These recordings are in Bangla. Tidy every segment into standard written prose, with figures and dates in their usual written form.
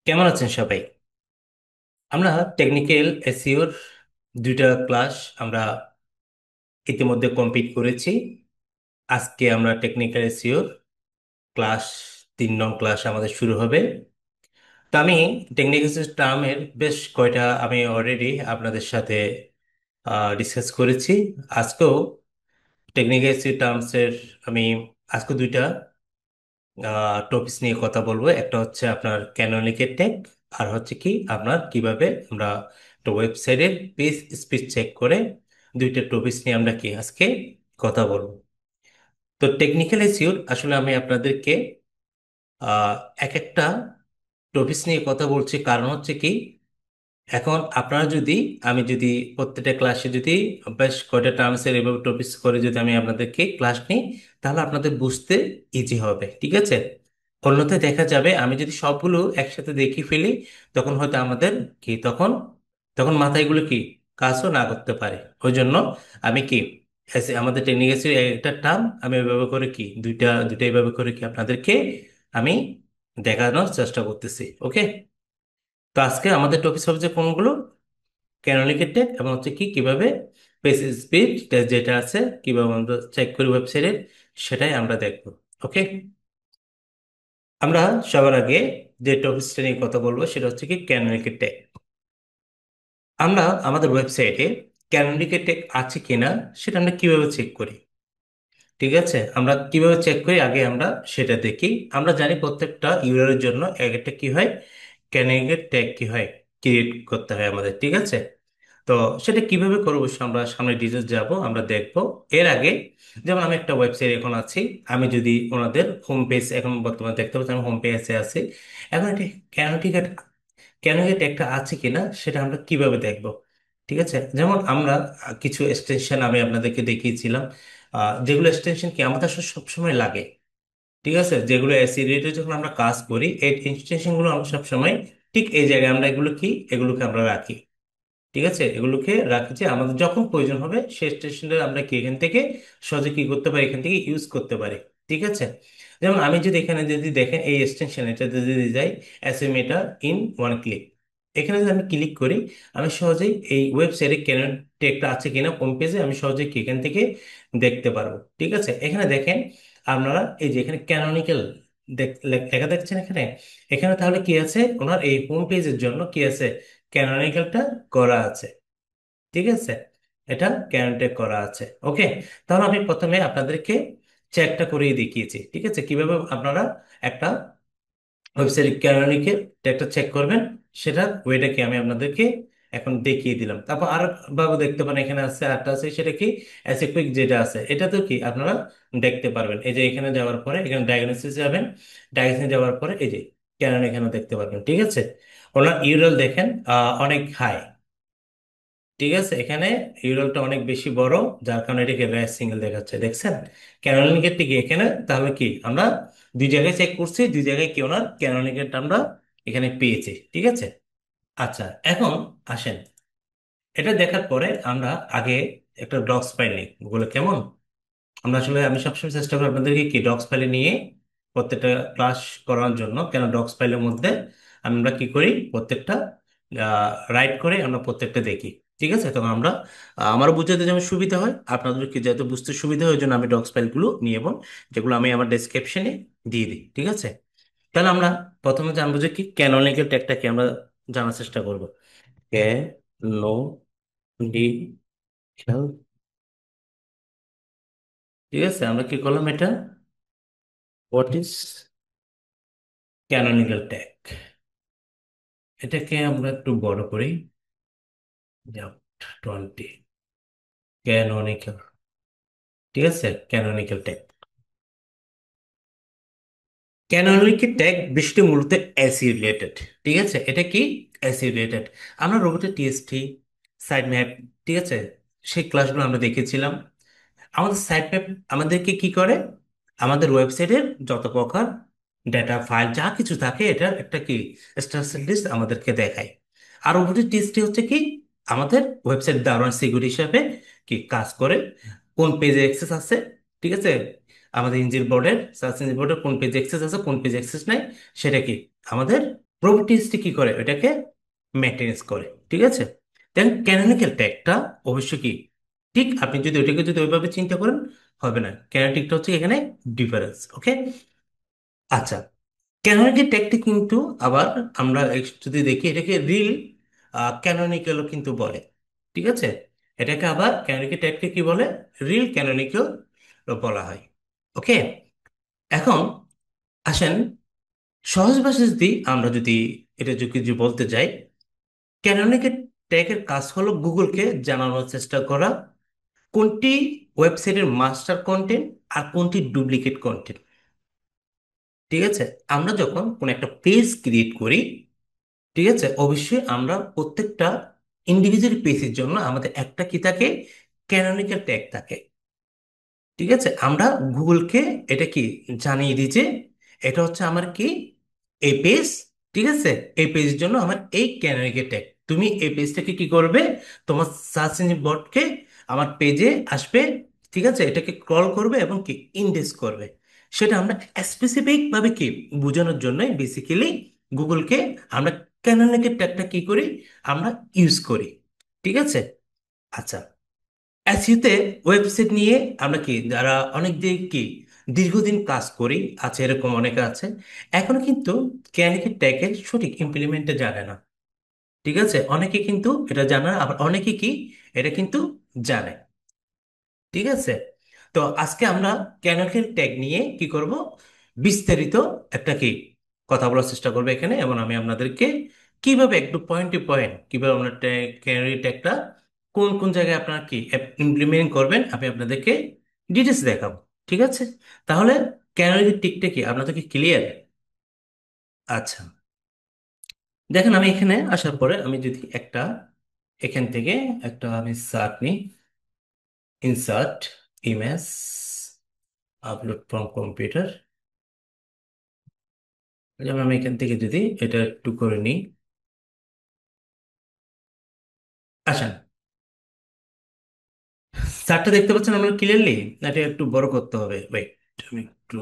কেমন আছেন সবাই? আমরা টেকনিক্যাল এসইওর দুইটা ক্লাস আমরা ইতিমধ্যে কমপ্লিট করেছি। আজকে আমরা টেকনিক্যাল এসইওর ক্লাস 3 নং ক্লাস আমাদের শুরু হবে। তো আমি টেকনিক্যাল এসইও টার্মের বেশ কয়টা আমি অলরেডি আপনাদের সাথে ডিসকাস করেছি। আজকেও টেকনিক্যাল এসইও টার্মসের আমি আজকে দুইটা টপিকস নিয়ে কথা বলবো। একটা হচ্ছে আপনার ক্যানোনিকের ট্যাগ, আর হচ্ছে কি আপনার কিভাবে আমরা একটা ওয়েবসাইটের পেজ স্পিড চেক করে, দুইটা টপিকস নিয়ে আমরা কি আজকে কথা বলবো। তো টেকনিক্যাল এসইওর আসলে আমি আপনাদেরকে আহ, এক একটা টপিকস নিয়ে কথা বলছি, কারণ হচ্ছে কি এখন আপনারা যদি, আমি যদি প্রত্যেকটা ক্লাসে যদি বেশ কয়টা টার্মসের এভাবে টপিকস করে যদি আমি আপনাদেরকে ক্লাস নিই, তাহলে আপনাদের বুঝতে ইজি হবে, ঠিক আছে? অন্যথায় দেখা যাবে আমি যদি সবগুলো একসাথে দেখি ফেলি, তখন হয়তো আমাদের কি তখন তখন মাথায় এগুলো কি কাজও না করতে পারে। ওই জন্য আমি কি আমাদের টেকনিক্যাল একটা টার্ম আমি এভাবে করে কি দুইটা দুইটা এভাবে করে কি আপনাদেরকে আমি দেখানোর চেষ্টা করতেছি। ওকে, তো আজকে আমাদের টপিক হবে যে কোনগুলো, ক্যানোনিকেটেড এবং হচ্ছে কি কিভাবে পেজ স্পিড যেটা আছে কিভাবে আমরা চেক করি ওয়েবসাইটে, সেটাই আমরা দেখব। ওকে, আমরা সবার আগে যে টপিকসটা নিয়ে কথা বলবো সেটা হচ্ছে কি ক্যানোনিকেটেড। আমরা আমাদের ওয়েবসাইটে ক্যানোনিকেটেড আছে কিনা সেটা আমরা কিভাবে চেক করি, ঠিক আছে? আমরা কিভাবে চেক করি আগে আমরা সেটা দেখি। আমরা জানি প্রত্যেকটা ইউআরএল এর জন্য এক একটা কি হয়, ক্যানোনিকেট ট্যাগ কি হয় ক্রিয়েট করতে হয় আমাদের, ঠিক আছে? তো সেটা কিভাবে করবো আমরা সামনে ডিটেলস যাব, আমরা দেখব। এর আগে যেমন আমি একটা ওয়েবসাইট এখন আছি, আমি যদি ওনাদের হোম পেজ এখন বর্তমানে দেখতে পাচ্ছি আমি হোম পেজে আছি। এখন এটি কেন টিকিট কেন এটি একটা আছে কিনা সেটা আমরা কিভাবে দেখব, ঠিক আছে? যেমন আমরা কিছু এক্সটেনশন আমি আপনাদেরকে দেখিয়েছিলাম, যেগুলো এক্সটেনশন কি আমাদের আসলে সবসময় লাগে, ঠিক আছে? যেগুলো এসি রিলেটেড যখন আমরা কাজ করি এই এক্সটেনশন গুলো আমরা সবসময় ঠিক এই জায়গায় আমরা এগুলোকে আমরা রাখি, ঠিক আছে? এগুলোকে রাখি যে আমাদের যখন প্রয়োজন হবে সেই স্টেশনটা আমরা কি এখান থেকে সহজে কি করতে পারি, এখান থেকে ইউজ করতে পারি, ঠিক আছে? যেমন আমি যদি এখানে যদি দেখেন এই এক্সটেনশন এটা যদি যাই অ্যাসিমিটার ইন ওয়ান ক্লিক, এখানে যদি আমি ক্লিক করি আমি সহজেই এই ওয়েবসাইটে কেন টেকটা আছে কিনা হোম পেজে আমি সহজেই কি এখান থেকে দেখতে পারবো, ঠিক আছে? এখানে দেখেন আপনারা এই যে এখানে ক্যানোনিক্যাল লেখা দেখছেন এখানে, এখানে তাহলে কি আছে ওনার এই হোম পেজের জন্য কি আছে, ক্যানোনিক্যালটা করা আছে, ঠিক আছে? এটা ক্যানোনিক্যাল করা আছে। ওকে, তাহলে আমি প্রথমে আপনাদেরকে চেকটা করিয়ে দেখিয়েছি, ঠিক আছে? কিভাবে আপনারা একটা ওয়েবসাইট ক্যানোনিক্যাল একটা চেক করবেন, সেটা ওয়েটাকে আমি আপনাদেরকে এখন দেখিয়ে দিলাম। তারপর আর ভাবে দেখতে পারেন এখানে আছে আরটা আছে, সেটা কি অ্যাসিকুইক যেটা আছে এটা তো কি আপনারা দেখতে পারবেন। এই যে এখানে যাওয়ার পরে এখানে ডায়াগনোসিস যাবেন, ডায়াগনোসিস যাওয়ার পরে এই যে ক্যানন এখানে দেখতে পারবেন, ঠিক আছে? ওনার ইউরাল দেখেন অনেক হাই, ঠিক আছে? এখানে ইউরালটা অনেক বেশি বড়, যার কারণে এটাকে রেস সিঙ্গেল দেখাচ্ছে, দেখছেন? ক্যানোনিকের থেকে এখানে তাহলে কি আমরা দুই জায়গায় চেক করছি, দুই জায়গায় কি ওনার ক্যানোনিকেরটা আমরা এখানে পেয়েছি, ঠিক আছে? আচ্ছা, এখন আসেন এটা দেখার পরে আমরা আগে একটা ডক্স ফাইল নিই গুগলে, কেমন? আমরা আসলে আমি সবসময় চেষ্টা করি আপনাদেরকে কি ডক্স ফাইলে নিয়ে প্রত্যেকটা ক্লাস করার জন্য, কেন ডক্স ফাইলের মধ্যে আমরা কি করি প্রত্যেকটা রাইট করে আমরা প্রত্যেকটা দেখি, ঠিক আছে? তখন আমরা আমারও বুঝতে যেমন সুবিধা হয়, আপনাদের কি যাতে বুঝতে সুবিধা হয় ওই জন্য আমি ডক্স ফাইলগুলো নিয়ে এবং যেগুলো আমি আমার ডেসক্রিপশনে দিয়ে দিই, ঠিক আছে? তাহলে আমরা প্রথমে জানবো যে কি ক্যানোনিক্যাল ট্যাগটা কি আমরা জানার চেষ্টা করব। নো ডি ঠিক আছে, আমরা কি করলাম এটা, হোয়াট ইজ ক্যানোনিক্যাল ট্যাগ, এটাকে আমরা একটু বড় করি, 20, ক্যানোনিক্যাল, ঠিক আছে? ক্যানোনিক্যাল ট্যাগ, ক্যানোনিক্যাল ট্যাগ বিষয়টি মূলত এসি রিলেটেড, ঠিক আছে? এটা কি এসি রিলেটেড। আমরা রোবটের টিএসটি সাইড ম্যাপ, ঠিক আছে, সেই ক্লাসগুলো আমরা দেখেছিলাম। আমাদের সাইট ম্যাপ আমাদেরকে কি করে, আমাদের ওয়েবসাইটের যত প্রকার ডেটা ফাইল যা কিছু থাকে এটার একটা কি স্ট্রাকচার লিস্ট আমাদেরকে দেখায়। আর ওটি টিএসটি হচ্ছে কি আমাদের ওয়েবসাইট দারোয়ান সিকিউরিটি হিসাবে কি কাজ করে, কোন পেজে অ্যাক্সেস আছে, ঠিক আছে? আমাদের ইঞ্জিন বোর্ডের সার্চ ইঞ্জিন বোর্ডের কোন পেজে অ্যাক্সেস আছে কোন পেজে অ্যাক্সেস নাই, সেটা কি আমাদের প্রপার্টিজটি কি করে, এটাকে মেনটেনেন্স করে। ঠিক আছে, দেন ক্যানোনিক্যাল ট্যাগটা অবশ্য কি ঠিক, আপনি যদি ওইটাকে যদি ওইভাবে চিন্তা করেন হবে না। ক্যানোনিকটা হচ্ছে এখানে ডিফারেন্স। ওকে, আচ্ছা, ক্যানোনিক্যাল ট্যাগটি কিন্তু আবার আমরা যদি দেখি এটাকে রিল ক্যানোনিক্যালও কিন্তু বলে। ঠিক আছে, এটাকে আবার ক্যানোনিক্যাল ট্যাগকে কি বলে, রিল ক্যানোনিক্যাল বলা হয়। ওকে, এখন আসেন সহজ ভাষায় যদি আমরা যদি এটা যদি বলতে যাই, ক্যানোনিক্যাল ট্যাগের কাজ হলো গুগলকে জানানোর চেষ্টা করা কোনটি ওয়েবসাইটের মাস্টার কন্টেন্ট আর কোনটি ডুপ্লিকেট কন্টেন্ট। ঠিক আছে, আমরা যখন কোনো একটা পেজ ক্রিয়েট করি, ঠিক আছে, অবশ্যই আমরা প্রত্যেকটা ইন্ডিভিজুয়াল পেজের জন্য আমাদের একটা কি থাকে, ক্যানোনিক্যাল ট্যাগ থাকে। ঠিক আছে, আমরা গুগলকে এটা কি জানিয়ে দিই যে এটা হচ্ছে আমার কি এই পেজ। ঠিক আছে, এই পেজের জন্য আমার এই ক্যানোনিক্যাল ট্যাগ, তুমি এই পেজটাকে কি করবে, তোমার সার্চ ইঞ্জিন বটকে আমার পেজে আসবে। ঠিক আছে, এটাকে ক্রল করবে এবং কি ইন্ডেক্স করবে। সেটা আমরা স্পেসিফিক ভাবে কি বোঝানোর জন্য বেসিক্যালি গুগলকে আমরা ক্যানোনিক্যাল ট্যাগটা কি করি, আমরা ইউজ করি। ঠিক আছে, আচ্ছা, এসইওতে ওয়েবসাইট নিয়ে আমরা কি যারা অনেক দিন কি দীর্ঘদিন কাজ করি আছে, এরকম অনেকে আছে এখনো কিন্তু ক্যানিকে ট্যাগের সঠিক ইমপ্লিমেন্টে জানে না। ঠিক আছে, অনেকে কিন্তু এটা জানে না, আবার অনেকে কি এটা কিন্তু জানে। ঠিক আছে, তো আজকে আমরা ক্যানারি ট্যাগ নিয়ে কি করব, বিস্তারিত একটা কি কথা বলার চেষ্টা করবো এখানে, এবং আমি আপনাদেরকে কিভাবে একটু পয়েন্ট টু পয়েন্ট কিভাবে আপনার ক্যানারি ট্যাগটা কোন কোন জায়গায় আপনার কি ইমপ্লিমেন্ট করবেন আমি আপনাদেরকে ডিটেলস দেখাবো। ঠিক আছে, তাহলে ক্যানারি টিকটা কি আপনাদেরকে ক্লিয়ার? আচ্ছা, দেখেন আমি এখানে আসার পরে আমি যদি একটা এখান থেকে একটা আমি সার্চ নিই, insert image upload from computer. যেমন আমি এখান থেকে যদি এটা একটু করে নিই, আসেন চারটা দেখতে পাচ্ছেন আমরা ক্লিয়ারলি, এটা একটু বড় করতে হবে, ওয়েট আমি একটু,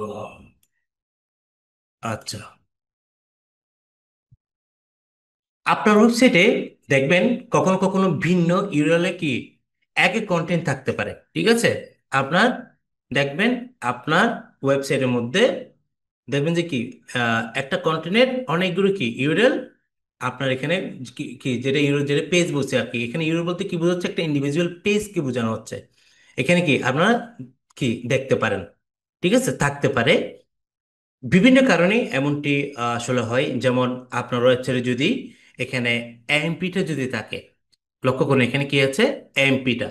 আচ্ছা, আপনার ওয়েবসাইটে দেখবেন কখনো কখনো ভিন্ন ইউআরএল কি একই কন্টেন্ট থাকতে পারে। ঠিক আছে, আপনার দেখবেন আপনার ওয়েবসাইটের মধ্যে দেখবেন যে কি একটা কন্টেন্টের অনেকগুলো কি ইউআরএল আপনার এখানে কি কি যেটা ইউআরএল যেটা পেজ বলছে আর কি, এখানে ইউআরএল বলতে কি বোঝাচ্ছে, একটা ইন্ডিভিজুয়াল পেজ কি বোঝানো হচ্ছে এখানে কি আপনারা কি দেখতে পারেন। ঠিক আছে, থাকতে পারে বিভিন্ন কারণে এমনটি আসলে হয়, যেমন আপনার ওয়েবসাইটে যদি এখানে এমপিটা যদি থাকে, লক্ষ্য করুন এখানে কি আছে, এমপিটা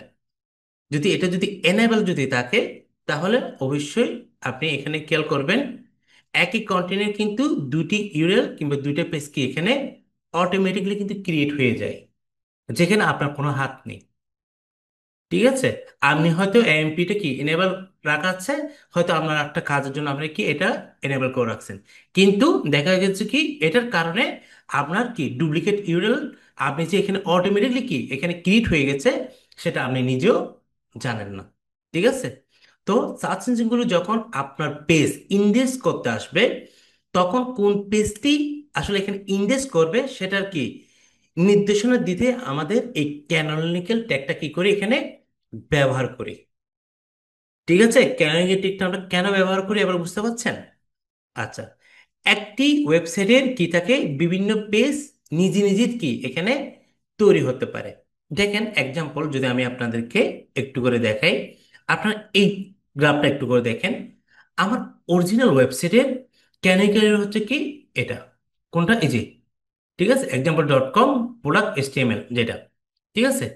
যদি এটা যদি এনেবল যদি থাকে, তাহলে অবশ্যই আপনি এখানে খেয়াল করবেন একই কন্টেন্টের কিন্তু দুটি ইউআরএল কিংবা দুইটা পেজ কি এখানে অটোমেটিকলি কিন্তু ক্রিয়েট হয়ে যায়, যেখানে আপনার কোনো হাত নেই। ঠিক আছে, আপনি হয়তো এমপিটা কি এনেবল রাখা আছে, হয়তো আপনার একটা কাজের জন্য আপনি কি এটা এনেবল করে রাখছেন, কিন্তু দেখা গেছে কি এটার কারণে আপনার কি ডুপ্লিকেট ইউআরএল আপনি যে এখানে অটোমেটিকলি কি এখানে ক্রিয়েট হয়ে গেছে, সেটা আপনি নিজেও জানেন না। ঠিক আছে, তো সার্চ ইঞ্জিনগুলো যখন আপনার পেজ ইন্ডেক্স করতে আসবে, তখন কোন পেজটি আসলে এখানে ইন্ডেক্স করবে সেটার কি নির্দেশনা দিতে আমাদের এই ক্যানোনিক্যাল ট্যাগটা কি করি এখানে ব্যবহার করি। ঠিক আছে, ক্যানোনিক্যাল ট্যাগটা আমরা কেন ব্যবহার করি এবার বুঝতে পারছেন? আচ্ছা, একটি ওয়েবসাইটের কি থাকে, বিভিন্ন পেজ নিজে নিজে কি এখানে তৈরি হতে পারে। দেখেন এক্সাম্পল যদি আমি আপনাদেরকে একটু করে দেখাই, আপনার এই গ্রাফটা একটু করে দেখেন, আমার অরিজিনাল ওয়েবসাইটের ক্যানোনিক্যাল হচ্ছে কি এটা, কোনটা, এই যে, ঠিক আছে, example.com প্রোডাক্ট HTML যেটা। ঠিক আছে,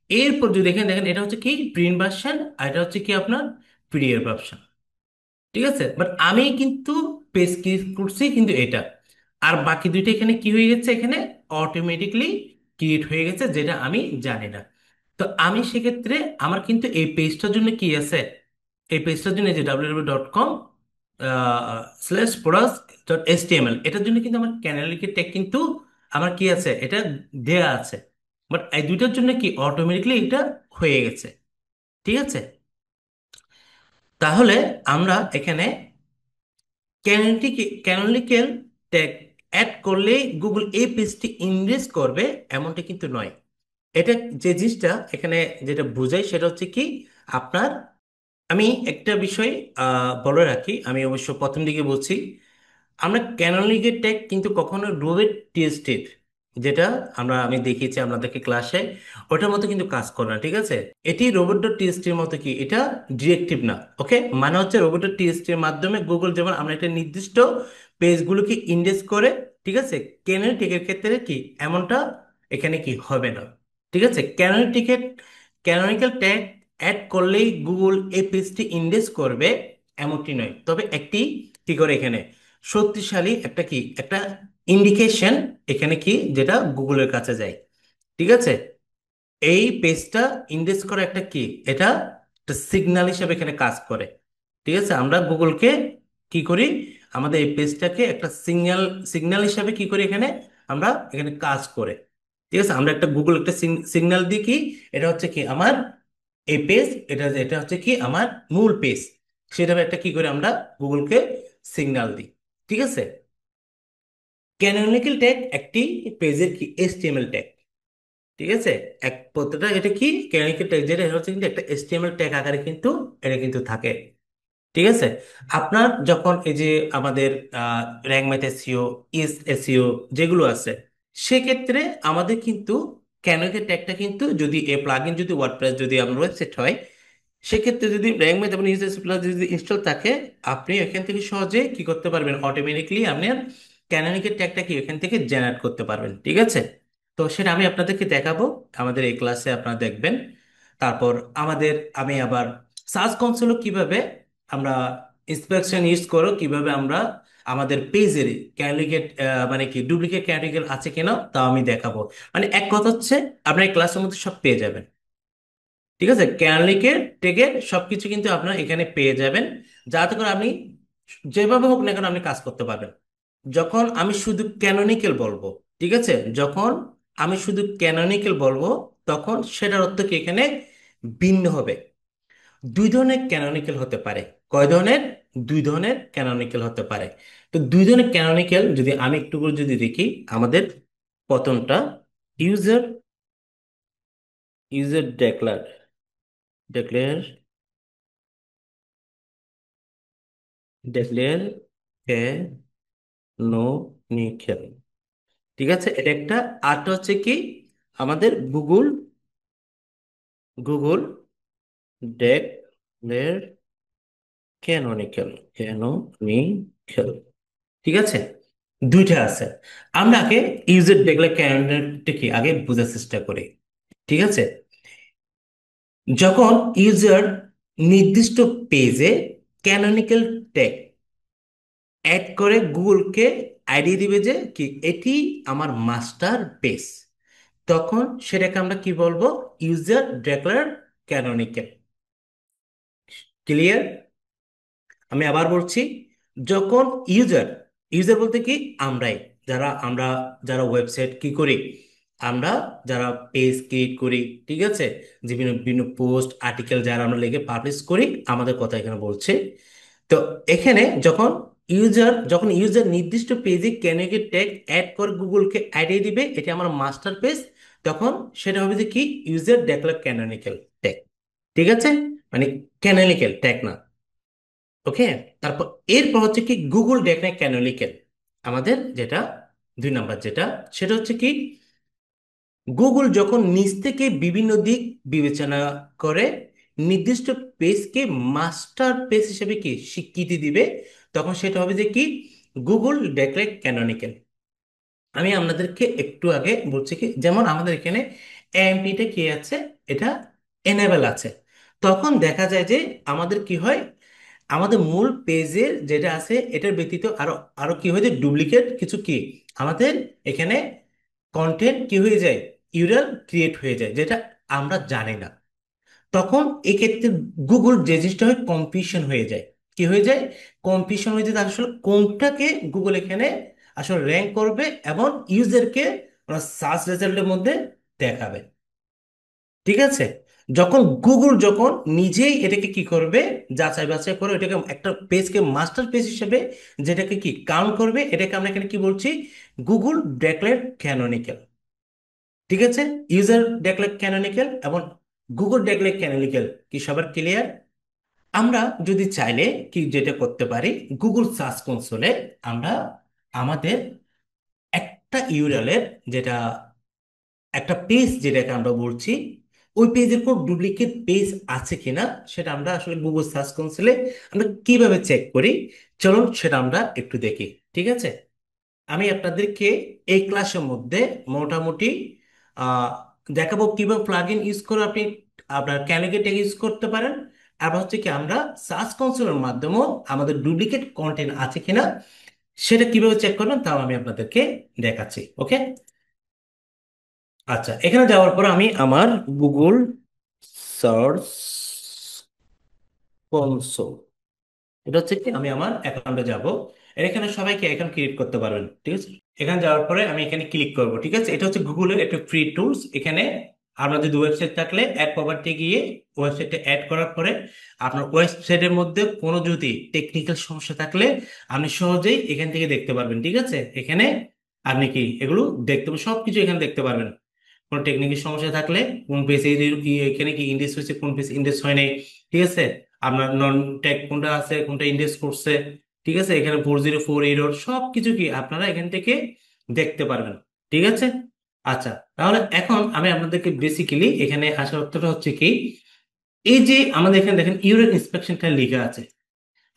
এরপর যদি দেখেন দেখেন এটা হচ্ছে কি প্রিন্ট ভার্সন, আর এটা হচ্ছে কি আপনার পিডিএফ ভার্সন। ঠিক আছে, বাট আমি কিন্তু পেজ কি করছি কিন্তু এটা, আর বাকি দুইটা এখানে কি হয়ে গেছে, এখানে অটোমেটিকলি ক্রিয়েট হয়ে গেছে যেটা আমি জানি না। তো আমি সেক্ষেত্রে আমার কিন্তু এই পেজটার জন্য কি আছে, এই পেজটার জন্য যে www.com /products.html এটার জন্য কিন্তু আমার ক্যানালিকে ট্যাগ কিন্তু আমার কি আছে, এটা দেয়া আছে, বাট এই দুইটার জন্য কি অটোমেটিকলি এটা হয়ে গেছে। ঠিক আছে, তাহলে আমরা এখানে ক্যানোনিক্যাল ট্যাগ অ্যাড করলেই গুগল এই পেজটি ইন্ডেক্স করবে এমনটা কিন্তু নয়। এটা যে জিনিসটা এখানে যেটা বোঝায় সেটা হচ্ছে কি আপনার, আমি একটা বিষয় বলে রাখি, আমি অবশ্য প্রথম দিকে বলছি, আমরা ক্যানোনিকের ট্যাগ কিন্তু কখনো রোবেট টেস্টের, যেটা আমি দেখিয়েছি আপনাদেরকে ক্লাসে, ওটার মতো কিন্তু কাজ করে না, ঠিক আছে? এটি রোবট ডট টিএক্সটির মতো কি, এটা ডিরেক্টিভ না। ওকে, মানে হচ্ছে রোবট ডট টিএক্সটির মাধ্যমে গুগল যেমন আমরা একটা নির্দিষ্ট পেজগুলোকে ইন্ডেক্স করে, ঠিক আছে, ক্যানোনিকের ক্ষেত্রে কি এমনটা এখানে কি হবে না, ঠিক আছে? ক্যানোনিক্যাল ট্যাগ অ্যাড করলেই গুগল এই পেজটি ইন্ডেক্স করবে এমনটি নয়, তবে একটি কি করে এখানে শক্তিশালী একটা কি একটা ইন্ডিকেশন এখানে কি যেটা গুগলের কাছে যায়, ঠিক আছে? এই পেজটা ইন্ডেক্স করা একটা কি, এটা একটা সিগন্যাল হিসেবে এখানে কাজ করে, ঠিক আছে? আমরা গুগলকে কি করি, আমাদের এই পেজটাকে একটা সিগন্যাল সিগন্যাল হিসাবে কি করি এখানে, আমরা এখানে কাজ করে, ঠিক আছে? আমরা একটা গুগল একটা সিগন্যাল দিই কি, এটা হচ্ছে কি আমার এই পেজ, এটা এটা হচ্ছে কি আমার মূল পেজ, সেটা একটা কি করে আমরা গুগলকে সিগন্যাল দিই, ঠিক আছে? ক্যানোনিক্যাল ট্যাগ একটি পেজের কি এচটিএমএল ট্যাগ, ঠিক আছে? এক প্রত্যেকটা এটা কি ক্যানোনিক্যাল ট্যাগ, যেটা হচ্ছে কিন্তু একটা এচটিএমএল ট্যাগ আকারে কিন্তু এটা কিন্তু থাকে, ঠিক আছে? আপনার যখন এই যে আমাদের র্যাঙ্ক ম্যাথ এসইও, ইস এসইও যেগুলো আছে, সেক্ষেত্রে আমাদের কিন্তু ক্যানোনিক্যাল ট্যাগটা কিন্তু যদি এ প্লাগইন যদি ওয়ার্ডপ্রেস যদি আপনার ওয়েবসাইট হয়, সেক্ষেত্রে যদি র্যাঙ্ক ম্যাথ এবং ইউজার প্লাস যদি ইনস্টল থাকে, আপনি এখান থেকে সহজে কি করতে পারবেন, অটোমেটিকলি আপনার ক্যানোনিকের ট্যাগটা কি এখান থেকে জেনারেট করতে পারবেন, ঠিক আছে? তো সেটা আমি আপনাদেরকে দেখাবো আমাদের এই ক্লাসে, আপনারা দেখবেন। তারপর আমাদের আমি আবার সার্চ কনসোলও কিভাবে আমরা ইন্সপেকশন ইউজ করো, কিভাবে আমরা আমাদের পেজের ক্যানোনিকেট মানে কি ডুপ্লিকেট ক্যানোনিকেল আছে কিনা তাও আমি দেখাবো। মানে এক কথা হচ্ছে আপনার এই ক্লাসের মধ্যে সব পেয়ে যাবেন, ঠিক আছে? ক্যানলিকের টেকের সবকিছু কিন্তু আপনার এখানে পেয়ে যাবেন, যাতে করে আপনি যেভাবে হোক না কেন আপনি কাজ করতে পারবেন। যখন আমি শুধু ক্যানোনিক্যাল বলবো, ঠিক আছে, যখন আমি শুধু ক্যানোনিক্যাল বলবো, তখন সেটার অর্থ কি এখানে ভিন্ন হবে। দুই ধরনের ক্যানোনিক্যাল হতে পারে। কয় ধরনের? দুই ধরনের ক্যানোনিক্যাল হতে পারে। তো দুই ধরনের ক্যানোনিক্যাল যদি আমি একটু করে যদি দেখি, আমাদের প্রথমটা ইউজার ইউজার ডেক্লার ডেক্লেয়ার ডেক্লেয়ার ক্যানোনিক্যাল, ঠিক আছে? এটা একটা। আরটা হচ্ছে কি আমাদের গুগল গুগল ডেক্লেয়ার ক্যানোনিক্যাল, ঠিক আছে? দুইটা আছে। আমরা আগে ইউজার ডেক্লেয়ার ক্যানোনিক্যালটা কি আগে বোঝার চেষ্টা করি, ঠিক আছে? যখন ইউজার নির্দিষ্ট পেজে ক্যানোনিক্যাল ট্যাগ অ্যাড করে গুগলকে আইডি দিবে যে কি এটি আমার মাস্টার পেজ, তখন সেটাকে আমরা কি বলবো, ইউজার ডেক্লার ক্যানোনিক্যাল। ক্লিয়ার? আমি আবার বলছি, যখন ইউজার ইউজার বলতে কি আমরাই, আমরা যারা ওয়েবসাইট কি করি, আমরা যারা পেজ ক্রিয়েট করি, ঠিক আছে, বিভিন্ন বিভিন্ন পোস্ট আর্টিকেল যারা আমরা লিখে পাবলিশ করি, আমাদের কথা এখানে বলছে। তো এখানে যখন ইউজার নির্দিষ্ট পেজে ক্যানোনিক্যাল ট্যাগ অ্যাড করে গুগলকে আইডি দিবে এটা আমার মাস্টার পেজ, তখন সেটা হবে যে কি ইউজার ডেক্লার ক্যানোনিক্যাল ট্যাগ, ঠিক আছে? মানে ক্যানোনিক্যাল ট্যাগ না। ওকে, তারপর এরপর হচ্ছে কি গুগল ডেক্লার ক্যানোনিক্যাল, আমাদের যেটা দুই নাম্বার যেটা, সেটা হচ্ছে কি গুগল যখন নিজ থেকে বিভিন্ন দিক বিবেচনা করে নির্দিষ্ট পেজকে মাস্টার পেজ হিসেবে কি স্বীকৃতি দিবে, তখন সেটা হবে যে কি গুগল ডেক্লেয়ার ক্যানোনিক্যাল। আমি আপনাদেরকে একটু আগে বলছি কি, যেমন আমাদের এখানে এএমপিটা কি আছে, এটা এনেবল আছে, তখন দেখা যায় যে আমাদের কি হয়, আমাদের মূল পেজের যেটা আছে এটার ব্যতীত আরো আরো কি হয় যে ডুপ্লিকেট কিছু কি আমাদের এখানে কন্টেন্ট কি হয়ে যায়, ইউরাল ক্রিয়েট হয়ে যায়, যেটা আমরা জানি না। তখন এক্ষেত্রে গুগল যে জিনিসটা হয় কনফিউশন হয়ে যায়, কি হয়ে যায়, কনফিউশন হয়ে যায় আসলে কোনটাকে গুগল এখানে আসলে র্যাঙ্ক করবে এবং ইউজারকে সার্চ রেজাল্টের মধ্যে দেখাবে, ঠিক আছে? যখন গুগল যখন নিজেই এটাকে কি করবে, যাচাই বাছাই করে এটাকে একটা পেজকে মাস্টার পেজ হিসেবে যেটাকে কি কাউন্ট করবে, এটাকে আমরা এখানে কি বলছি, গুগল ডিক্লেয়ার ক্যানোনিক্যাল। ঠিক আছে, ইউজার ডিক্লেয়ার ক্যানোনিক্যাল এবং গুগল ডিক্লেয়ার ক্যানোনিক্যাল কি সবার ক্লিয়ার? আমরা যদি চাইলে কি যেটা করতে পারি, গুগল সার্চ কনসোলে আমরা আমাদের একটা ইউআরএল যেটা একটা পেজ যেটাকে আমরা বলছি, ওই পেজের কোন ডুপ্লিকেট পেজ আছে কিনা সেটা আমরা আসলে গুগল সার্চ কনসোলে আমরা কিভাবে চেক করি, চলুন সেটা আমরা একটু দেখি। ঠিক আছে, আমি আপনাদেরকে এই ক্লাসের মধ্যে মোটামুটি আহ, দেখাবো কিভাবে প্লাগইন ইউজ করে আপনি আপনার ক্যানভা ইউজ করতে পারেন, আর হচ্ছে কি আমরা সার্চ কনসোলের মাধ্যমেও আমাদের ডুপ্লিকেট কন্টেন্ট আছে কিনা সেটা কিভাবে চেক করবেন তাও আমি আপনাদেরকে দেখাচ্ছি। ওকে, আচ্ছা, এখানে যাওয়ার পর আমি আমার গুগল সার্চ কনসোল, এটা হচ্ছে কি আমি আমার অ্যাকাউন্টে যাব, এখানে সবাইকে অ্যাকাউন্ট ক্রিয়েট করতে পারবেন। ঠিক আছে, এখানে যাওয়ার পরে আমি এখানে ক্লিক করব। ঠিক আছে, এটা হচ্ছে গুগলের একটা ফ্রি টুলস। এখানে আপনার যদি ওয়েবসাইট থাকলে অ্যাড প্রপার্টি গিয়ে ওয়েবসাইটে অ্যাড করার পরে আপনার ওয়েবসাইটের মধ্যে কোনো যদি টেকনিক্যাল সমস্যা থাকলে আপনি সহজেই এখান থেকে দেখতে পারবেন। ঠিক আছে, এখানে আপনি কি এগুলো দেখতে সবকিছু এখানে দেখতে পারবেন। কোনো টেকনিক্যাল সমস্যা থাকলে কোন পেজ এখানে কি ইন্ডেক্স হয়েছে, কোন পেজ ইন্ডেক্স হয় নাই। ঠিক আছে, আপনার নন ট্যাগ কোনটা আছে, কোনটা ইন্ডেক্স করছে। ঠিক আছে, এখানে 404 এরর সব কিছু কি আপনারা এখান থেকে দেখতে পারবেন। ঠিক আছে, আচ্ছা, তাহলে এখন আমি আপনাদেরকে বেসিক্যালি এখানে আসার অর্থটা হচ্ছে কি, এই যে আমাদের এখানে দেখেন ইউরেন ইন্সপেকশনটা লেখা আছে,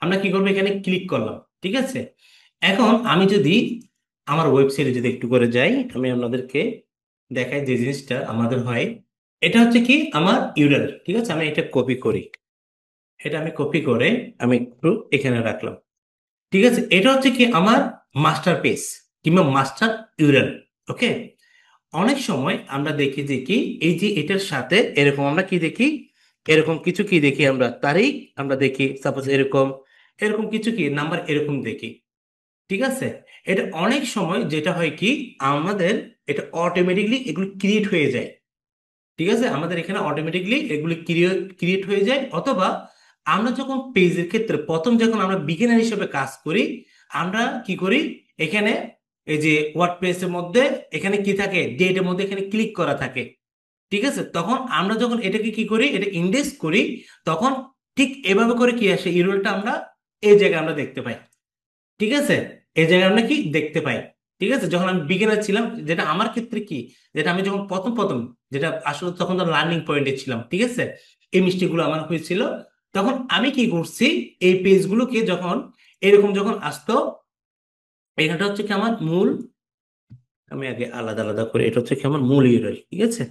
আমরা কি করবো এখানে ক্লিক করলাম। ঠিক আছে, এখন আমি যদি আমার ওয়েবসাইটে যদি একটু করে যাই, আমি আপনাদেরকে দেখাই যে জিনিসটা আমাদের হয়। এটা হচ্ছে কি আমার ইউরাল। ঠিক আছে, আমি এটা কপি করি, এটা আমি কপি করে আমি একটু এখানে রাখলাম। ঠিক আছে, এটা হচ্ছে কি আমার মাস্টার পেজ কিংবা মাস্টার ইউরাল। ওকে, অনেক সময় আমরা দেখি যে কি এই যে এটার সাথে এরকম আমরা কি দেখি, এরকম কিছু কি দেখি, আমরা তারিখ আমরা দেখি, সাপোজ এরকম এরকম কিছু কি নাম্বার এরকম দেখি। ঠিক আছে, এটা অনেক সময় যেটা হয় কি আমাদের এটা অটোমেটিকলি এগুলো ক্রিয়েট হয়ে যায়। ঠিক আছে, আমাদের এখানে অটোমেটিকলি এগুলি ক্রিয়েট হয়ে যায়, অথবা আমরা যখন পেজের ক্ষেত্রে প্রথম যখন আমরা বিগিনার হিসেবে কাজ করি, আমরা কি করি এখানে এই যে ওয়ার্ডপ্রেসের মধ্যে এখানে কি থাকে, ডেটের মধ্যে এখানে ক্লিক করা থাকে। ঠিক আছে, তখন আমরা যখন এটাকে কি করি, এটা ইন্ডেক্স করি, তখন ঠিক এভাবে করে কি আসে ইউরলটা আমরা এই জায়গায় আমরা দেখতে পাই। ঠিক আছে, এই জায়গায় আমরা কি দেখতে পাই। ঠিক আছে, যখন আমি বিগিনার ছিলাম, যেটা আমার ক্ষেত্রে কি, যেটা আমি যখন প্রথম প্রথম যেটা আসলে তখন তো লার্নিং পয়েন্টে ছিলাম। ঠিক আছে, এই মিস্টেকগুলো আমার হয়েছিল, তখন আমি কি করছি, এই পেজগুলোকে যখন এরকম যখন আসতো, এখানটা হচ্ছে কি আমার মূল, আমি আগে আলাদা আলাদা করে, এটা হচ্ছে কি আমার মূল ইউআরএল। ঠিক আছে,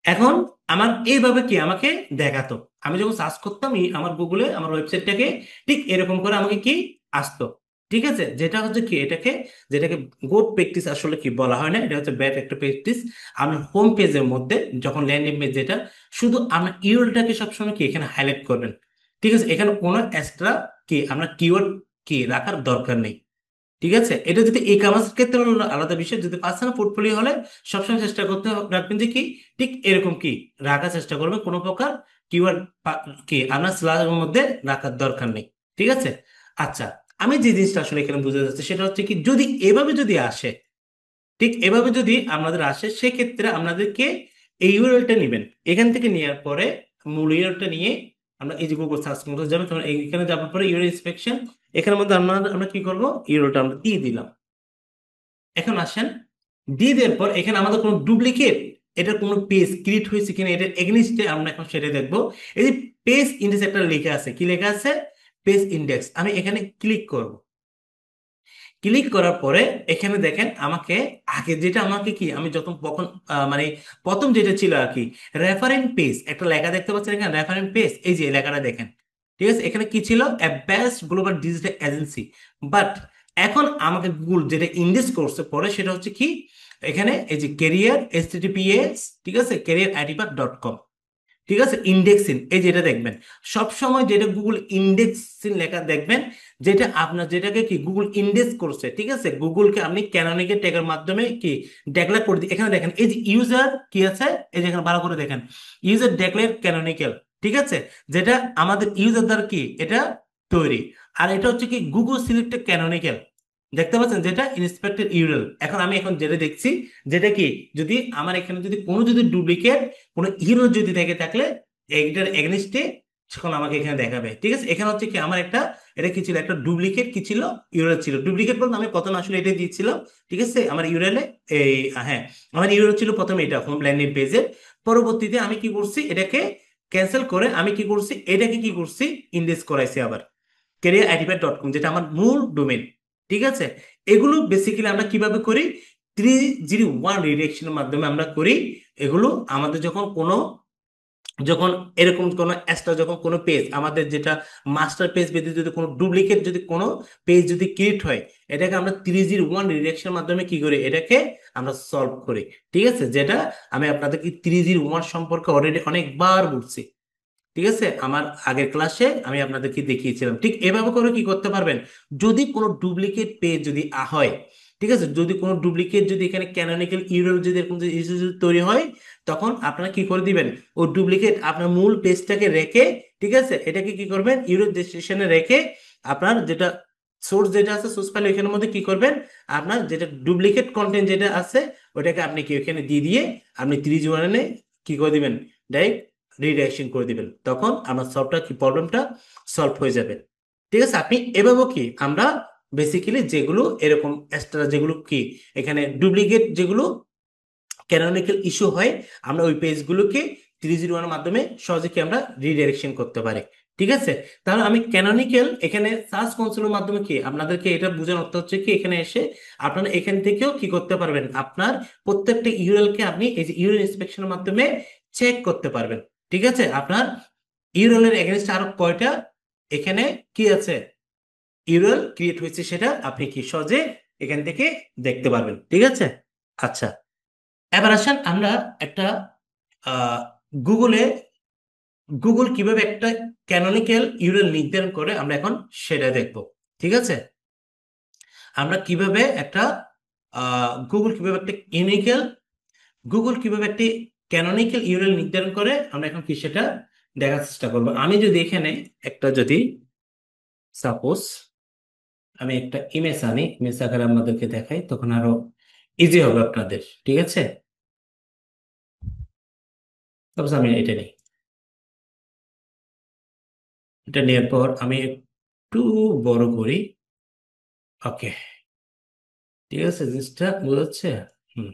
এখন আমার এইভাবে কি আমাকে দেখাতো, আমি যখন সার্চ করতাম আমার গুগলে আমার ওয়েবসাইটটাকে, ঠিক এরকম করে আমাকে কি আসতো। ঠিক আছে, যেটা হচ্ছে কি এটাকে, যেটাকে গুড প্র্যাকটিস আসলে কি বলা হয় না, এটা হচ্ছে ব্যাড একটা প্র্যাকটিস। আপনার হোম পেজের মধ্যে যখন ল্যান্ডিং পেজ যেটা, শুধু আপনার ইউআরএলটাকে সবসময় কি এখানে হাইলাইট করবেন। ঠিক আছে, এখানে কোনো এক্সট্রা কি আপনার কিওয়ার্ড কি রাখার দরকার নেই। ঠিক আছে, এটা যদি ই কমার্স ক্ষেত্রে হলো আলাদা বিষয়, যদি পার্সোনাল পোর্টফোলিও হলে সবসময় চেষ্টা করতে রাখবেন যে কি ঠিক এরকম কি রাখার চেষ্টা করবেন, কোনো প্রকার কিওয়ার্ড কি আপনার স্ল্যাশের মধ্যে রাখার দরকার নেই। ঠিক আছে, আচ্ছা, আমি যে জিনিসটা আসলে এখানে বুঝতে যাচ্ছি সেটা হচ্ছে কি, যদি এভাবে যদি আসে, ঠিক এভাবে যদি আপনাদের আসে, সেক্ষেত্রে আপনাদেরকে এই ইউআরএলটা নেবেন, এখান থেকে নেওয়ার পরে মূল ইউআরএলটা নিয়ে আমরা এই যে গুগল সার্চ করতে যাবেন, তখন এখানে যাওয়ার পরে ইউআরএল ইন্সপেকশন, এখানের মধ্যে আমরা আমরা কি করবো, ইউআরএলটা আমরা দিয়ে দিলাম। এখন আসেন, দিয়ে দেওয়ার পর এখানে আমাদের কোনো ডুপ্লিকেট এটার কোনো পেজ ক্রিয়েট হয়েছে কিনা এটার এগেনিস্টে আমরা এখন সেটা দেখবো। এই যে পেজ ইন্ডেক্স একটা লেখা আছে, কি লেখা আছে, পেজ ইন্ডেক্স, আমি এখানে ক্লিক করব। ক্লিক করার পরে এখানে দেখেন আমাকে আগে যেটা আমাকে কি আমি যখন কখন মানে প্রথম যেটা ছিল আর কি, রেফারেন্স পেজ একটা লেখা দেখতে পাচ্ছেন এখানে, রেফারেন্স পেজ, এই যে লেখাটা দেখেন। ঠিক আছে, এখানে কি ছিল, best global digital agency. But এখন আমাকে গুগল যেটা ইন্ডেক্স করছে পরে সেটা হচ্ছে কি, এখানে এই যে ক্যারিয়ার HTTPS, ঠিক আছে, ক্যারিয়ার@ipath.com। ঠিক আছে, ইন্ডেক্সিং এই যেটা দেখবেন সব সময়, যেটা গুগল ইন্ডেক্সিং লেখা দেখবেন, যেটা আপনার যেটাকে কি গুগল ইন্ডেক্স করছে, ঠিক আছে, গুগলকে আপনি ক্যানোনিক্যাল ট্যাগের মাধ্যমে কি ডিক্লেয়ার করে দিই। এখানে দেখেন এই যে ইউজার কি আছে, এই যে এখানে ভালো করে দেখেন, ইউজার ডিক্লেয়ার ক্যানোনিক্যাল, ঠিক আছে, যেটা আমাদের ইউজার দ্বারা কি এটা তৈরি। আর এটা হচ্ছে কি গুগল সিলেক্টেড ক্যানোনিক্যাল, দেখতে পাচ্ছেন, যেটা ইন্সপেক্টেড ইউরএল। এখন আমি এখন যেটা দেখছি, যেটা কি যদি আমার এখানে যদি কোনো যদি ডুপ্লিকেট কোনো হিরো যদি থেকে থাকলে এইটার এগেনস্টে সেখন আমাকে এখানে দেখাবে, ঠিক আছে। এখানে হচ্ছে কি আমার একটা, এটা কি ছিল, একটা ডুপ্লিকেট কি ছিল, ইউরএল ছিল। ডুপ্লিকেট বলতে আমি প্রথমে আসলে এটা দিয়েছিলাম, ঠিক আছে, আমার ইউরএলে এই, হ্যাঁ, আমার ইউরএল ছিল প্রথমে এটা হোম ল্যান্ডিং পেজের। পরবর্তীতে আমি কি করছি, এটাকে ক্যান্সেল করে আমি কি করছি, এটাকে কি করছি, ইন্ডেক্স করাইছি আবার careeradipad.com, যেটা আমার মূল ডোমেন, ঠিক আছে। এগুলো বেসিক্যালি আমরা কিভাবে করি, 301 রিডাইরেকশনের মাধ্যমে আমরা করি। এগুলো আমাদের যখন কোনো, যখন এরকম কোনো এক্সট্রা যখন কোনো পেজ আমাদের যেটা মাস্টার পেজ ব্যতীত যদি কোনো ডুপ্লিকেট যদি কোনো পেজ যদি ক্রিয়েট হয়, এটাকে আমরা 301 রিডাইরেকশনের মাধ্যমে কি করি, এটাকে আমরা সলভ করি, ঠিক আছে। যেটা আমি আপনাদেরকে 301 সম্পর্কে অলরেডি অনেকবার বলছি, ঠিক আছে, আমার আগের ক্লাসে আমি আপনাদেরকে দেখিয়েছিলাম। ঠিক এভাবে করে কি করতে পারবেন, যদি কোনো ডুপ্লিকেট পেজ যদি হয়, ঠিক আছে, যদি কোনো ডুপ্লিকেট যদি এখানে ক্যানোনিক্যাল ইউরএল যদি এরকম যদি ইস্যু যদি তৈরি হয়, তখন আপনারা কি করে দিবেন, ও ডুপ্লিকেট আপনার মূল পেজটাকে রেখে, ঠিক আছে, এটাকে কি করবেন, ইউরএল ডেস্টিনেশনে রেখে আপনার যেটা সোর্স যেটা আছে, সোর্স ফাইল ওইখানের মধ্যে কি করবেন, আপনার যেটা ডুপ্লিকেট কন্টেন্ট যেটা আছে ওটাকে আপনি কি ওখানে দিয়ে দিয়ে আপনি 3 কি করে দিবেন, ডাইরেক্ট রিডাইরেকশন করে দিবেন, তখন আমার সলভটা কি প্রবলেমটা সলভ হয়ে যাবে, ঠিক আছে। আপনি এভাবেও কি আমরা বেসিক্যালি যেগুলো এরকম এক্সট্রা যেগুলো কি এখানে ডুপ্লিকেট যেগুলো ক্যানোনিক্যাল ইস্যু হয়, আমরা ওই পেজগুলোকে 301 মাধ্যমে সহজে কি আমরা রিডাইরেকশন করতে পারি, ঠিক আছে। তাহলে আমি ক্যানোনিক্যাল এখানে সার্চ কনসোলের মাধ্যমে কি আপনাদেরকে এটা বোঝানোর অর্থ হচ্ছে কি, এখানে এসে আপনারা এখান থেকেও কি করতে পারবেন, আপনার প্রত্যেকটা ইউআরএল কে আপনি এই যে ইউআরএল ইন্সপেকশনের মাধ্যমে চেক করতে পারবেন, ঠিক আছে। আপনার ইউআরএল এর এগেইনস্ট আরো কয়টা এখানে কি আছে, ইউআরএল ক্রিয়েট হয়েছে, সেটা আপনি কি সহজে এখান থেকে দেখতে পারবেন, ঠিক আছে। আচ্ছা, এবার আসেন আমরা একটা আহ, গুগলে, গুগল কিভাবে একটা ক্যানোনিক্যাল ইউআরএল নির্ধারণ করে আমরা এখন সেটা দেখব, ঠিক আছে। আমরা কিভাবে একটা গুগল কিভাবে একটা ইউনিক্যাল, গুগল কিভাবে একটি ক্যানোনিক্যাল ইউআরএল নির্ধারণ করে আমরা এখন কি সেটা দেখার চেষ্টা করব। আমি যদি এখানে একটা যদি সাপোজ আমি একটা ইমেজ আনি, ইমেজ আকারে আপনাদেরকে দেখাই, তখন আরো ইজি হবে আপনাদের, ঠিক আছে। সাপোজ আমি এটা নিই, এটা নেওয়ার পর আমি একটু বড় করি, ওকে, ঠিক আছে, জিনিসটা বোঝাচ্ছে। হুম,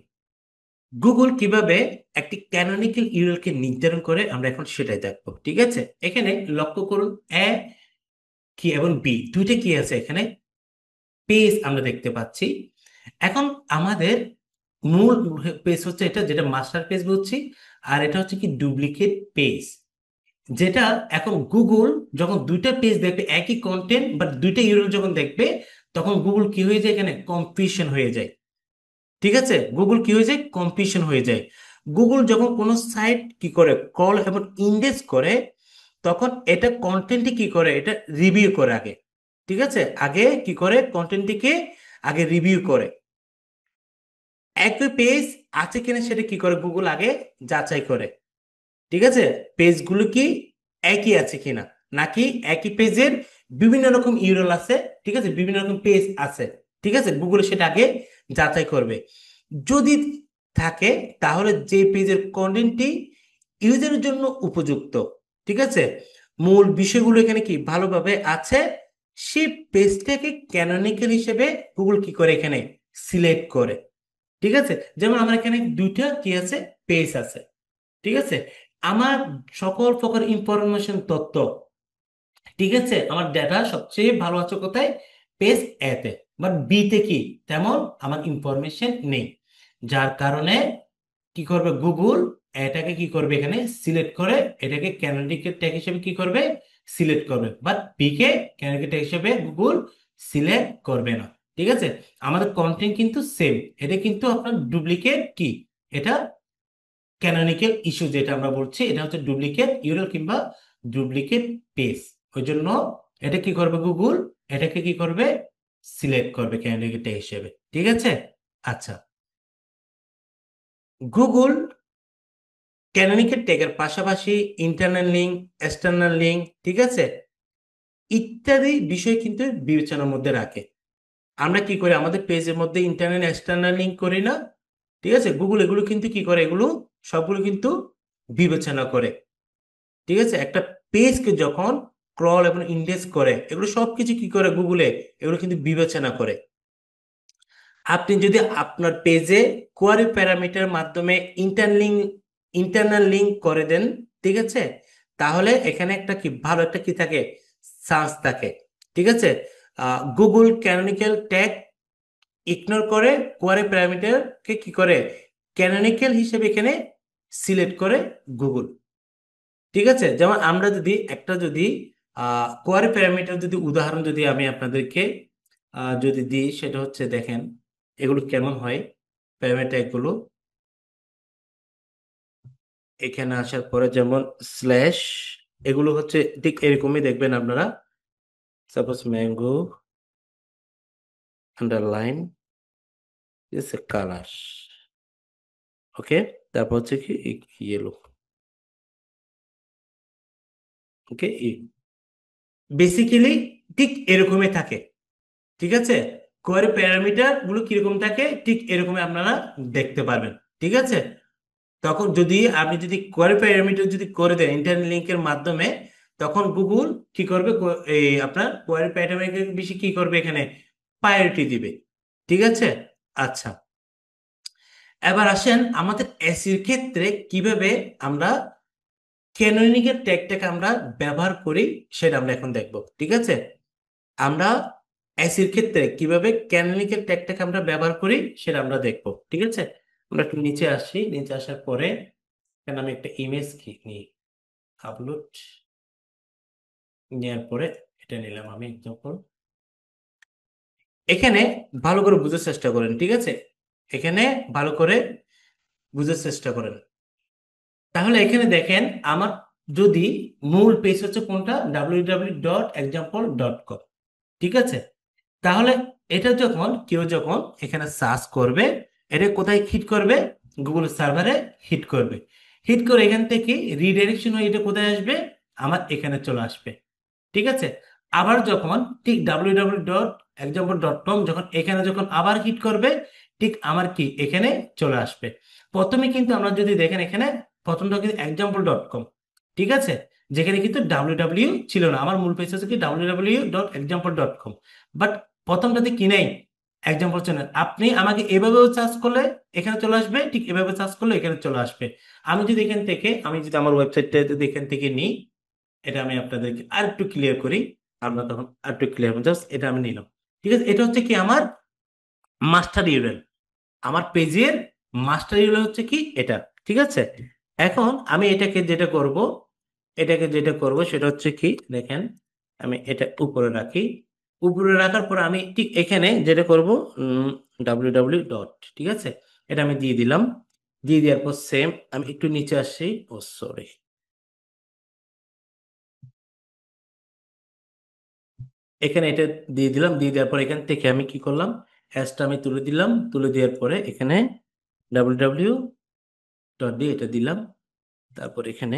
গুগল কিভাবে একটি ক্যানোনিক্যাল ইউআরএল কে নির্ধারণ করে আমরা এখন সেটাই দেখবো, ঠিক আছে। এখানে লক্ষ্য করুন, এ কি এবং বি দুইটা কি আছে, এখানে পেজ আমরা দেখতে পাচ্ছি। এখন আমাদের মূল পেজ হচ্ছে এটা, যেটা মাস্টার পেজ বলছি, আর এটা হচ্ছে কি ডুপ্লিকেট পেজ, যেটা এখন গুগল যখন দুইটা পেজ দেখবে একই কন্টেন্ট বাট দুইটা ইউআরএল যখন দেখবে, তখন গুগল কি হয়ে যায়, এখানে কনফিউশন হয়ে যায়, ঠিক আছে। গুগল কি হয়ে যায়, কনফিউশন হয়ে যায়। গুগল যখন কোনো সাইট কি করে ক্রল এবং ইন্ডেক্স করে, তখন এটা কন্টেন্টটি কি করে, এটা রিভিউ করে আগে, ঠিক আছে, আগে কি করে কন্টেন্টটিকে আগে রিভিউ করে, একই পেজ আছে কিনা সেটা কি করে গুগল আগে যাচাই করে, ঠিক আছে, পেজগুলো কি একই আছে কিনা, নাকি একই পেজের বিভিন্ন রকম ইউরএল আছে, ঠিক আছে, বিভিন্ন রকম পেজ আছে, ঠিক আছে, গুগল সেটা আগে যাচাই করবে। যদি থাকে, তাহলে যে পেজের কন্টেন্টটি ইউজারের জন্য উপযুক্ত, ঠিক আছে, মূল বিষয়গুলো এখানে কি ভালোভাবে আছে, সেই পেজটাকে ক্যানোনিক্যাল হিসেবে গুগল কি করে এখানে সিলেক্ট করে, ঠিক আছে। যেমন আমার এখানে দুইটা কি আছে, পেজ আছে, ঠিক আছে, আমার সকল প্রকার ইনফরমেশন তথ্য, ঠিক আছে, আমার ডেটা সবচেয়ে ভালো আছে কোথায়, পেজ এতে, বাট বিতে কি তেমন আমার ইনফরমেশন নেই, যার কারণে কি করবে গুগল, এটাকে কি করবে এখানে সিলেক্ট করে, এটাকে ক্যান্ডিডেট ট্যাগ হিসেবে কি করবে, সিলেক্ট করবে, but B K candidate tag হিসেবে গুগল সিলেক্ট করবে না, ঠিক আছে। আমাদের কন্টেন্ট কিন্তু সেম, এটা কিন্তু আপনার ডুপ্লিকেট কি, এটা ক্যানোনিক্যাল ইস্যু যেটা আমরা বলছি, এটা হচ্ছে ডুপ্লিকেট ইউআরএল কিংবা ডুপ্লিকেট পেজ। ওই জন্য এটা কি করবে গুগল, এটাকে কি করবে, সিলেক্ট করবে ক্যানোনিক্যাল ট্যাগ হিসেবে। ঠিক আছে। আচ্ছা, গুগল ক্যানোনিক্যাল ট্যাগের পাশাপাশি ইন্টারনাল লিঙ্ক, এক্সটার্নাল লিঙ্ক, ঠিক আছে, ইত্যাদি বিষয় কিন্তু বিবেচনার মধ্যে রাখে। আমরা কি করি, আমাদের পেজের মধ্যে ইন্টারনাল এক্সটার্নাল লিঙ্ক করি না? ঠিক আছে, গুগল এগুলো কিন্তু কি করে, এগুলো সবগুলো কিন্তু বিবেচনা করে। ঠিক আছে, একটা পেজকে যখন ক্রল এবং ইন্ডেক্স করে, এগুলো সবকিছু কি করে গুগলে, এগুলো কিন্তু বিবেচনা করে। আপনি যদি আপনার পেজে কোয়ারি প্যারামিটার মাধ্যমে ইন্টারনাল লিঙ্ক করে দেন, ঠিক আছে, তাহলে এখানে একটা কি ভালো একটা কি থাকে, চান্স থাকে। ঠিক আছে, গুগল ক্যানোনিক্যাল ট্যাগ ইগনোর করে কোয়ারি প্যারামিটারকে কি করে, ক্যানোনিক্যাল হিসেবে এখানে সিলেক্ট করে গুগল। ঠিক আছে, যেমন আমরা যদি একটা যদি কোয়ারি প্যারামিটার যদি উদাহরণ যদি আমি আপনাদেরকে যদি দিই, সেটা হচ্ছে দেখেন এগুলো কেমন হয়। প্যারামিটার এগুলো এখানে আসার পরে যেমন স্ল্যাশ, এগুলো হচ্ছে ঠিক এরকমই দেখবেন আপনারা। সাপোজ ম্যাঙ্গো আন্ডারলাইন, ঠিক আছে, কালার, ওকে, তারপর হচ্ছে কি ইয়েলো, ওকে, বেসিক্যালি ঠিক এরকমই থাকে। ঠিক আছে, কোয়ারি প্যারামিটার গুলো কিরকম থাকে ঠিক এরকমই আপনারা দেখতে পারবেন। ঠিক আছে, তখন যদি আপনি যদি কোয়ারি প্যারামিটার যদি করে দেন ইন্টারনেট লিঙ্কের মাধ্যমে, তখন গুগল কি করবে, এই আপনার কোয়ারি প্যারামিটার বেশি কি করবে, এখানে প্রায়োরিটি দিবে। ঠিক আছে। আচ্ছা, এবার আসেন আমাদের এসির ক্ষেত্রে কিভাবে আমরা ক্যানোনিকের ট্যাগটাকে আমরা ব্যবহার করি, সেটা আমরা এখন দেখব। ঠিক আছে, আমরা এসির ক্ষেত্রে কিভাবে ক্যানোনিকের ট্যাগটাকে আমরা ব্যবহার করি সেটা আমরা দেখব। ঠিক আছে, আমরা একটু নিচে আসি, নিচে আসার পরে এখানে আমি একটা ইমেজ কি নিই, আপলোড, নেওয়ার পরে এটা নিলাম আমি যখন, এখানে ভালো করে বুঝার চেষ্টা করেন। ঠিক আছে, এখানে ভালো করে বুঝার চেষ্টা করেন। তাহলে এখানে দেখেন আমার যদি মূল পেজ হচ্ছে কোনটা, www.example.com। ঠিক আছে, তাহলে এটা যখন কেউ যখন এখানে সার্চ করবে, এটা কোথায় হিট করবে, গুগল সার্ভারে হিট করবে। হিট করে এখান থেকে রিডাইরেকশন হয়ে এটা কোথায় আসবে, আমার এখানে চলে আসবে। ঠিক আছে, আবার যখন ঠিক www.example.com যখন এখানে যখন আবার হিট করবে, ঠিক আমার কি এখানে চলে আসবে। প্রথমে কিন্তু আমরা যদি দেখেন এখানে প্রথমটা কিন্তু example.com, ঠিক আছে, যেখানে কিন্তু www ছিল না, আমার মূল পেজ হচ্ছে কি www.example.com, বাট প্রথমটাতে কি নেই, এক্সাম্পল চ্যানেল। আপনি আমাকে এভাবেও সার্চ করলে এখানে চলে আসবে, ঠিক এভাবে সার্চ করলে এখানে চলে আসবে। আমি যদি এখান থেকে আমি যদি আমার ওয়েবসাইটটা যদি এখান থেকে নিই, এটা আমি আপনাদেরকে আর একটু ক্লিয়ার করি, আমরা তখন আর একটু ক্লিয়ার জাস্ট এটা আমি নিলাম। ঠিক আছে, এটা হচ্ছে কি আমার মাস্টার ইউআরএল, আমার পেজের মাস্টার ইউআরএল হচ্ছে কি এটা। ঠিক আছে, এখন আমি এটাকে যেটা করব সেটা হচ্ছে কি দেখেন, আমি এটা উপরে রাখি, উপরে রাখার পর আমি ঠিক এখানে যেটা করব, ডাব্লিউ ডট, ঠিক আছে, এটা আমি দিয়ে দিলাম। দিয়ে দেওয়ার পর সেম আমি একটু নিচে আসি, ও সরি, এখানে এটা দিয়ে দিলাম। দিয়ে দেওয়ার পর এখান থেকে আমি কি করলাম, হ্যাশটা আমি তুলে দিলাম। তুলে দেওয়ার পরে এখানে ডাব্লিউ ডট দিয়ে এটা দিলাম। তারপর এখানে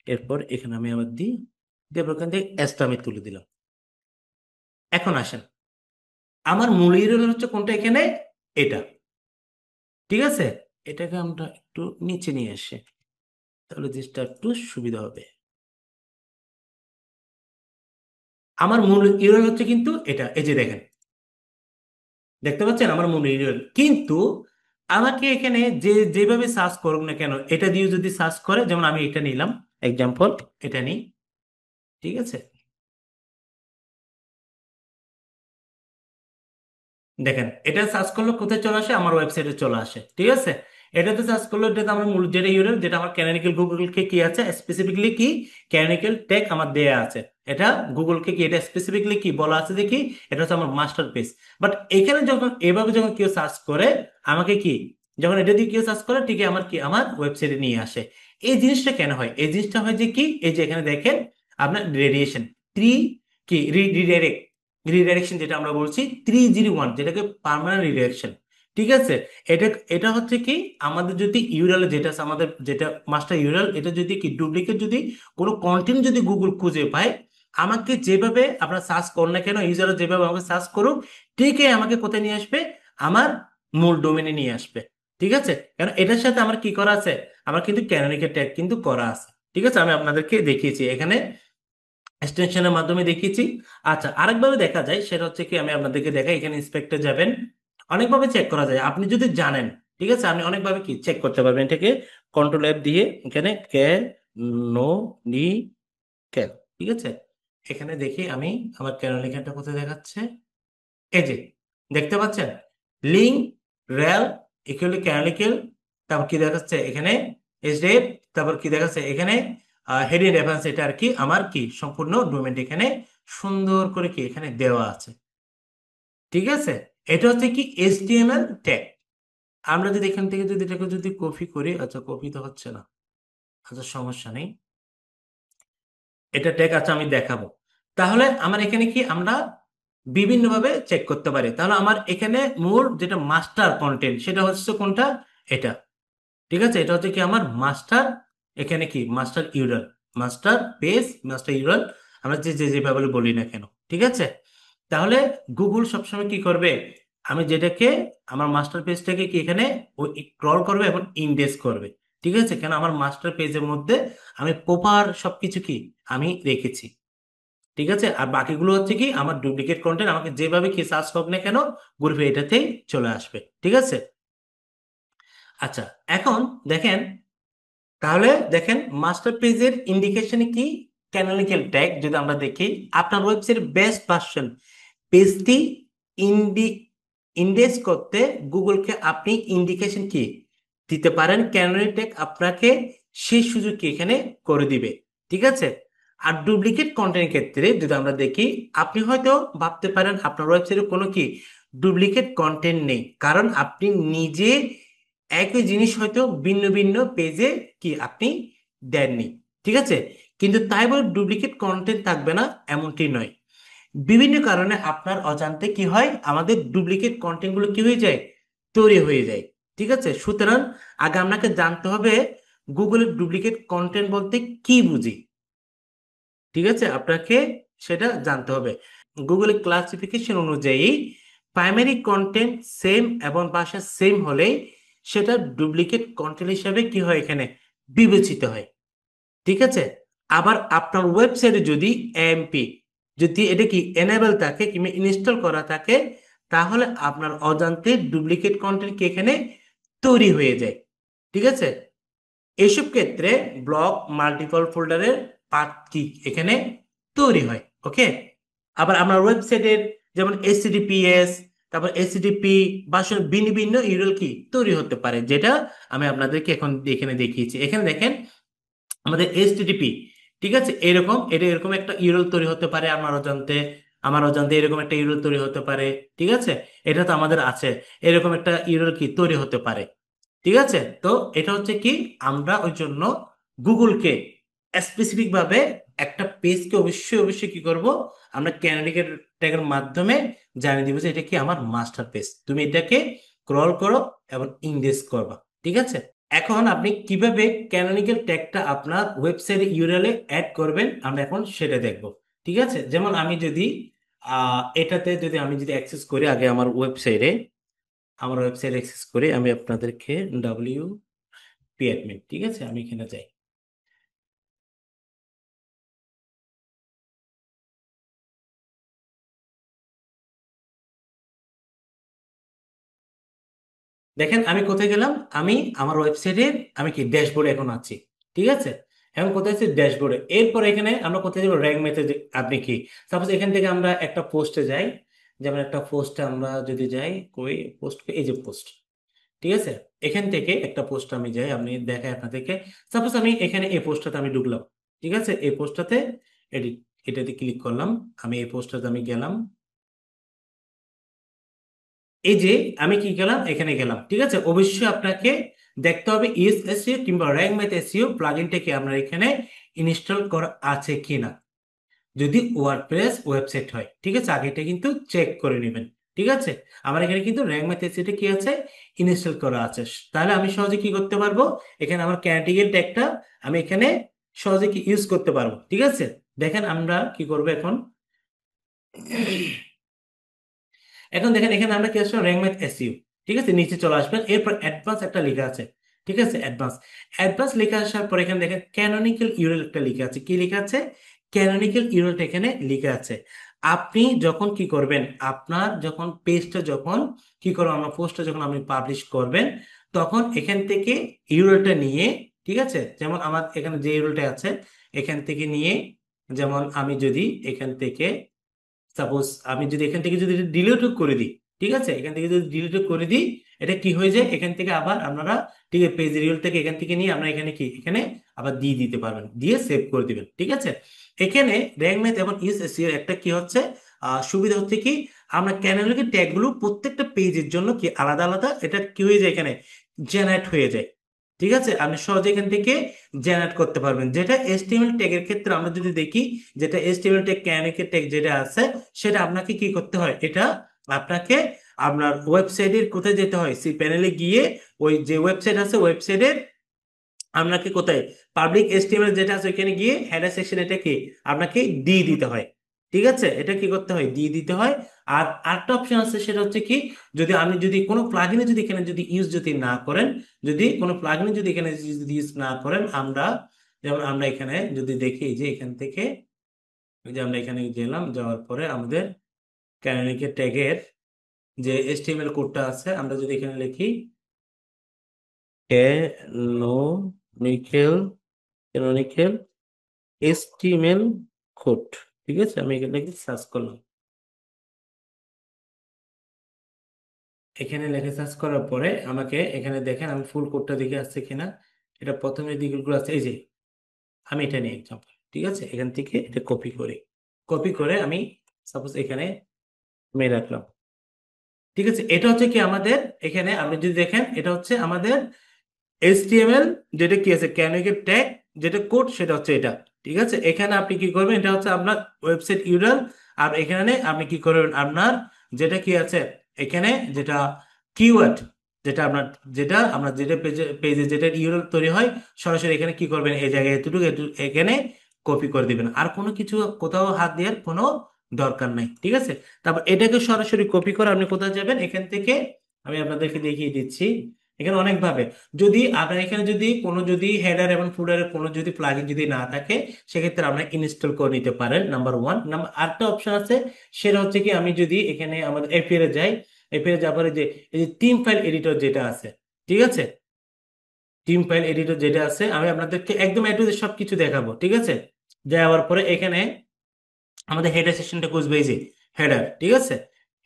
এরপর এখানে আমি আবার দিই, দেওয়ার পর এখান থেকে হ্যাশটা আমি তুলে দিলাম। এখন আসেন, আমার মূল ইউআরএল হচ্ছে কোনটা এখানে, এটা। ঠিক আছে, এটাকে আমরা একটু নিচে নিয়ে আসি, তাহলে জিনিসটা একটু সুবিধা হবে। আমার মূল ইউআরএল হচ্ছে কিন্তু এটা, এই যে দেখেন, দেখতে পাচ্ছেন আমার মনে ইউআরএল কিন্তু, আমাকে এখানে যেভাবে সার্চ করুক না কেন, এটা দিয়ে যদি সার্চ করে, যেমন আমি এটা নিলাম এক্সাম্পল, এটা নিই। ঠিক আছে, দেখেন এটা সার্চ করলে কোথায় চলে আসে, আমার ওয়েবসাইটে চলে আসে। ঠিক আছে, এটাতে সার্চ করলে এটাতে আমার মূল যেটা ইউআরএল, যেটা আমার ক্যানোনিক্যাল গুগলকে কি আছে স্পেসিফিকলি কি ক্যানোনিক্যাল ট্যাগ আমার দেয়া আছে, এটা গুগলকে কি এটা স্পেসিফিকলি কি বলা আছে দেখি, এটা হচ্ছে আমার মাস্টার পেজ। বাট এখানে যখন এভাবে যখন কেউ সার্চ করে, আমাকে কি যখন এটা দিয়ে কেউ সার্চ করে ঠিক আমার কি আমার ওয়েবসাইটে নিয়ে আসে। এই জিনিসটা কেন হয়? এই জিনিসটা হয় যে কি, এই যে এখানে দেখেন আপনার রেডিয়েশন থ্রি কি রিডাইরেক্ট, রিডাইরেকশন যেটা আমরা বলছি 301, যেটাকে পার্মানেন্ট রিডাইরেকশন। ঠিক আছে, এটা এটা হচ্ছে কি আমাদের যদি ইউরাল যেটা আছে, আমাদের যেটা মাস্টার ইউরাল, এটা যদি কি ডুপ্লিকেট যদি কোনো কন্টেন্ট যদি গুগল খুঁজে পায়, আমাকে যেভাবে আপনার সার্চ করুন না কেন, ইউজার যেভাবে আমাকে সার্চ করুক, ঠিকই আমাকে কোথায় নিয়ে আসবে? আমার মূল ডোমেনে নিয়ে আসবে। ঠিক আছে, কারণ এটার সাথে আমার কি করা আছে? আমার কিন্তু ক্যানোনিকাল ট্যাগ কিন্তু করা আছে। ঠিক আছে, আমি আপনাদেরকে দেখিয়েছি এখানে, এক্সটেনশনের মাধ্যমে দেখিয়েছি। আচ্ছা, আরেকভাবে দেখা যায়, সেটা হচ্ছে কি আমি আপনাদেরকে দেখাই, এখানে ইন্সপেক্টর যাবেন, অনেকভাবে চেক করা যায় আপনি যদি জানেন। ঠিক আছে, আপনি অনেকভাবে কি চেক করতে পারবেন এটাকে, কন্ট্রোল এফ দিয়ে এখানে নো নি ক্যান। ঠিক আছে, এখানে দেখি আমি আমার ক্যানোনিকালটা কোথায় দেখাচ্ছে, এই যে দেখতে পাচ্ছেন, লিঙ্ক রেল ইকুয়ালি ক্যানোনিকাল, তারপর কি দেখাচ্ছে এখানে এসডিএফ, তারপর কি দেখাচ্ছে এখানে হেডিং রেফারেন্স, এটা আর কি আমার কি সম্পূর্ণ ডোমেন এখানে সুন্দর করে কি এখানে দেওয়া আছে। ঠিক আছে, এটা হচ্ছে কি এইচটিএমএল ট্যাগ। আমরা যদি এখান থেকে যদি এটাকে যদি কপি করি, আচ্ছা কপি তো হচ্ছে না, আচ্ছা সমস্যা নেই, এটা ট্যাগ আছে আমি দেখাবো। তাহলে আমার এখানে কি আমরা বিভিন্নভাবে চেক করতে পারি। তাহলে আমার এখানে মূল যেটা মাস্টার কন্টেন্ট সেটা হচ্ছে কোনটা? এটা। ঠিক আছে, এটা হচ্ছে কি আমার মাস্টার, এখানে কি master Ural, master page, master Ural, আমরা যে যে যেভাবে বলি না কেন। ঠিক আছে, তাহলে গুগল সবসময় কি করবে? আমি যেটাকে আমার মাস্টার পেজটাকে কি এখানে ওই ক্রল করবে এবং ইন্ডেক্স করবে। ঠিক আছে, কেন আমার মাস্টার পেজের মধ্যে আমি প্রপার সবকিছু কি আমি রেখেছি। ঠিক আছে, আর বাকিগুলো হচ্ছে কি আমার ডুপ্লিকেট কন্টেন্ট, আমাকে যেভাবে কি সার্চ হোক না কেন গ্রুপে এটাতেই চলে আসবে। ঠিক আছে, আচ্ছা এখন দেখেন, তাহলে দেখেন মাস্টার পেজের ইন্ডিকেশনে কি, ক্যানোনিক্যাল ট্যাগ যদি আমরা দেখি, আপনার ওয়েবসাইটের বেস্ট ভার্সন পেজটি ইন্ডি ইন্ডেক্স করতে গুগলকে আপনি ইন্ডিকেশন কি দিতে পারেন, ক্যানোনিক্যাল ট্যাগ আপনাকে সেই সুযোগ কি এখানে করে দিবে। ঠিক আছে, আর ডুপ্লিকেট কন্টেন্টের ক্ষেত্রে যদি আমরা দেখি, আপনি হয়তো ভাবতে পারেন আপনার ওয়েবসাইটে কোনো কি ডুপ্লিকেট কন্টেন্ট নেই, কারণ আপনি নিজে একই জিনিস হয়তো ভিন্ন ভিন্ন পেজে কি আপনি দেননি। ঠিক আছে, কিন্তু তাই বলে ডুপ্লিকেট কন্টেন্ট থাকবে না এমনটি নয়। বিভিন্ন কারণে আপনার অজান্তে কি হয়, আমাদের ডুপ্লিকেট কন্টেন্ট গুলো কি হয়ে যায়? তৈরি হয়ে যায়। ঠিক আছে, সুতরাং আগে আপনাকে জানতে হবে গুগলের ডুপ্লিকেট কন্টেন্ট বলতে কি বুঝি। ঠিক আছে, আপনাকে সেটা জানতে হবে। গুগলের ক্লাসিফিকেশন অনুযায়ী প্রাইমারি কন্টেন্ট সেম এবং ভাষা সেম হলে সেটা ডুপ্লিকেট কন্টেন্ট হিসাবে কি হয় এখানে বিবেচিত হয়। ঠিক আছে, আবার আপনার ওয়েবসাইটে যদি এমপি যদি এটা কি এনেবল থাকে কিংবা ইনস্টল করা থাকে, তাহলে আপনার অজান্তে ডুপ্লিকেট কন্টেন্ট কি এখানে তৈরি হয়ে যায়। ঠিক আছে, এইসব ক্ষেত্রে ব্লক মাল্টিপল ফোল্ডারের পাথ কি এখানে তৈরি হয়। ওকে, আবার আপনার ওয়েবসাইটের যেমন এইচটিটিপিএস, তারপর এইচটিটিপি ভার্সন ভিন্ন ভিন্ন ইউআরএল কি তৈরি হতে পারে, যেটা আমি আপনাদেরকে এখন এখানে দেখিয়েছি। এখানে দেখেন আমাদের এইচটিটিপি, ঠিক আছে, এরকম এটা এরকম একটা ইউআরএল তৈরি হতে পারে আমার অজান্তে এরকম একটা ইউআরএল তৈরি হতে পারে। ঠিক আছে, এটা তো আমাদের আছে, এরকম একটা ইউআরএল কি তৈরি হতে পারে। ঠিক আছে, তো এটা হচ্ছে কি আমরা ওই জন্য গুগলকে স্পেসিফিক ভাবে একটা পেজকে অবশ্যই অবশ্যই কি করব, আমরা ক্যান্ডিডেট ট্যাগের মাধ্যমে জানিয়ে দিব যে এটা কি আমার মাস্টার পেজ, তুমি এটাকে ক্রল করো এবং ইন্ডেক্স করবা। ঠিক আছে, এখন আপনি কিভাবে ক্যানোনিক্যাল ট্যাগটা আপনার ওয়েবসাইটে ইউআরএল এ অ্যাড করবেন আমরা এখন সেটা দেখব। ঠিক আছে, যেমন আমি যদি এটাতে যদি আমি যদি অ্যাক্সেস করি আগে আমার ওয়েবসাইট অ্যাক্সেস করে আমি আপনাদেরকে ডাব্লিউ পি অ্যাডমিন, ঠিক আছে, আমি এখানে যাই। দেখেন আমি কোথায় গেলাম, আমি আমার ওয়েবসাইটের আমি কি ড্যাশবোর্ডে এখন আছি। ঠিক আছে, এখন কোথায় আছি? ড্যাশবোর্ডে। এরপর এখানে আমরা কোথায় যাবো? Rank method. আপনি কি সাপোজ এখান থেকে আমরা একটা পোস্টে যাই, যেমন একটা পোস্টে আমরা যদি যাই, কই পোস্ট, এই যে পোস্ট। ঠিক আছে, এখান থেকে একটা পোস্ট আমি যাই, আমি দেখাই আপনাদেরকে। সাপোজ আমি এখানে এই পোস্টটাতে আমি ঢুকলাম। ঠিক আছে, এই পোস্টটাতে এডিট, এটাতে ক্লিক করলাম, আমি এই পোস্টটাতে আমি গেলাম। এই যে আমি কি গেলাম, এখানে গেলাম, ঠিক আছে। অবশ্যই আপনাকে দেখতে হবে ইএস এসইও কিংবা র্যাঙ্ক ম্যাথ এসইও প্লাগইনটা কি আপনার এখানে ইনস্টল করা আছে কিনা। যদি ওয়ার্ডপ্রেস ওয়েবসাইট হয়, ঠিক আছে, আগে এটা কিন্তু চেক করে নেবেন। ঠিক আছে, আমার এখানে কিন্তু র্যাঙ্ক ম্যাথ এসইও কি আছে, ইনস্টল করা আছে। তাহলে আমি সহজে কি করতে পারবো, এখানে আমার ক্যাটাগরি ট্যাগটা আমি এখানে সহজে কি ইউজ করতে পারবো। ঠিক আছে, দেখেন আমরা কি করবো এখন। এখন দেখেন এখানে আমরা কি আসলে র্যাঙ্ক ম্যাথ এসইও, ঠিক আছে, নিচে চলে আসবেন, এরপর অ্যাডভান্স একটা লেখা আছে। ঠিক আছে, অ্যাডভান্স, অ্যাডভান্স লেখা আসার পর এখানে দেখেন ক্যানোনিক্যাল ইউআরএল একটা লেখা আছে। কি লেখা আছে? ক্যানোনিক্যাল ইউআরএল এখানে লেখা আছে। আপনি যখন কি করবেন, আপনার যখন পেজটা যখন কি করবো, আমার পোস্টটা যখন আপনি পাবলিশ করবেন, তখন এখান থেকে ইউআরএলটা নিয়ে, ঠিক আছে, যেমন আমার এখানে যে ইউআরএলটা আছে এখান থেকে নিয়ে, যেমন আমি যদি এখান থেকে সাপোজ আমি যদি এখান থেকে যদি ডিলিট করে দিই, ঠিক আছে, এখান থেকে যদি ডিলিট করে দিই, এটা কি হয়ে যায়, এখান থেকে আবার আপনারা, ঠিক আছে, পেজ রিভিউ থেকে এখান থেকে নিয়ে আমরা এখানে কি এখানে আবার দিয়ে দিতে পারবেন, দিয়ে সেভ করে দিবেন। ঠিক আছে, এখানে র্যাঙ্ক ম্যাথ এবং ইউএস এসইও একটা কি হচ্ছে, সুবিধা হচ্ছে কি, আমরা ক্যানালের ট্যাগ গুলো প্রত্যেকটা পেজের জন্য কি আলাদা আলাদা এটা কি হয়ে যায়, এখানে জেনারেট হয়ে যায়। ঠিক আছে, আপনি সহজে এখান থেকে জেনারেট করতে পারবেন। যেটা এইচটিএমএল ট্যাগের ক্ষেত্রে আমরা যদি দেখি, যেটা এইচটিএমএল ট্যাগ ক্যানিকের ট্যাগ যেটা আছে, সেটা আপনাকে কি করতে হয়, এটা আপনাকে আপনার ওয়েবসাইটের কোথায় যেতে হয়, সি প্যানেলে গিয়ে ওই যে ওয়েবসাইট আছে ওয়েবসাইটের আপনাকে কোথায় পাবলিক এসটিএমএল যেটা আছে ওইখানে গিয়ে হেডার সেকশন এটা কি আপনাকে দিয়ে দিতে হয়। ঠিক আছে, এটা কি করতে হয়, দিয়ে দিতে হয়। আর আরেকটা অপশন আছে, সেটা হচ্ছে কি, যদি আপনি যদি কোনো প্লাগইনে যদি এখানে যদি ইউজ যদি না করেন, যদি কোনো প্লাগইনে যদি এখানে যদি ইউজ না করেন, আমরা যেমন আমরা এখানে যদি দেখি যে এখান থেকে, ওই যে আমরা এখানে গেলাম, যাওয়ার পরে আমাদের ক্যানোনিকাল ট্যাগের যে এসটিএমএল কোডটা আছে, আমরা যদি এখানে লিখি ক্যানোনিকাল, ক্যানোনিকাল এসটিএমএল কোড, ঠিক আছে, আমি এখানে লিখে সার্চ করলাম। এখানে লিখে সার্চ করার পরে আমাকে এখানে দেখেন আমি ফুল কোডটা দিকে আসছে কিনা। এটা প্রথমে দিকগুলো আছে, এই যে আমি এটা নিয়ে এক্সাম্পল, ঠিক আছে, এখান থেকে এটা কপি করি, কপি করে আমি সাপোজ এখানে মেয়ে রাখলাম। ঠিক আছে, এটা হচ্ছে কি আমাদের এখানে আপনি যদি দেখেন, এটা হচ্ছে আমাদের এইচটিএমএল যেটা কি আছে ক্যানোনিকাল ট্যাগ যেটা কোড, সেটা হচ্ছে এটা। ঠিক আছে, এখানে আপনি কি করবেন, এটা হচ্ছে আপনার ওয়েবসাইট ইউআরএল। আর এখানে আপনি কি করবেন, আপনার যেটা কি আছে এখানে যেটা কিওয়ার্ড, যেটা আপনার যেটা আমরা যেটা পেজে পেজে যেটা ইউআরএল তৈরি হয়, সরাসরি এখানে কি করবেন, এই জায়গায় এতটুকু এখানে কপি করে দিবেন, আর কোনো কিছু কোথাও হাত দেওয়ার কোনো দরকার নাই। ঠিক আছে, তারপর এটাকে সরাসরি কপি করে আপনি কোথায় যাবেন, এখান থেকে আমি আপনাদেরকে দেখিয়ে দিচ্ছি। এখানে অনেক ভাবে, যদি আপনার এখানে যদি কোনো যদি হেডার এবং ফুডারের কোনো যদি প্লাগইন যদি না থাকে, সেক্ষেত্রে আপনি ইনস্টল করে নিতে পারেন, নাম্বার ওয়ান। নাম্বার আরেকটা অপশন আছে, সেটা হচ্ছে কি, আমি যদি এখানে আমাদের এপিআর যাই, এপিআর যাওয়ার পরে যে এই যে টিম ফাইল এডিটর যেটা আছে, ঠিক আছে, টিম ফাইল এডিটর যেটা আছে, আমি আপনাদেরকে একদম এ টু জেড সবকিছু দেখাবো। ঠিক আছে, যাওয়ার পরে এখানে আমাদের হেডার সেকশনটা খুঁজবে, এই যে হেডার, ঠিক আছে,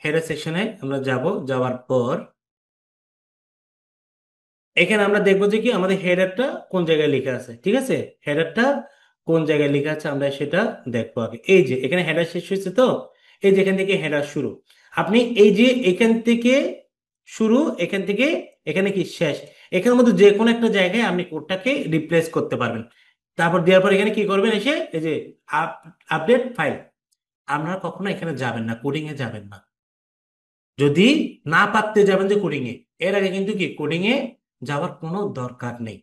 হেডার সেকশনে আমরা যাব, যাওয়ার পর এখানে আমরা দেখবো যে কি আমাদের হেডারটা কোন জায়গায় লেখা আছে। ঠিক আছে, হেডারটা কোন জায়গায় লেখা আছে আমরা সেটা দেখবো আগে। এই যে এখানে হেডার শেষ হয়েছে, তো এই যে এখান থেকে হেডার শুরু, আপনি এই যে এখান থেকে শুরু, এখান থেকে এখানে কি শেষ, এখানের মধ্যে যে কোনো একটা জায়গায় আপনি কোডটাকে রিপ্লেস করতে পারবেন। তারপর দেওয়ার পর এখানে কি করবেন, এসে এই যে আপডেট ফাইল, আপনারা কখনো এখানে যাবেন না, কোডিং এ যাবেন না, যদি না পারতে যাবেন যে কোডিং এ, এর আগে কিন্তু কি কোডিং এ যাওয়ার কোনো দরকার নেই।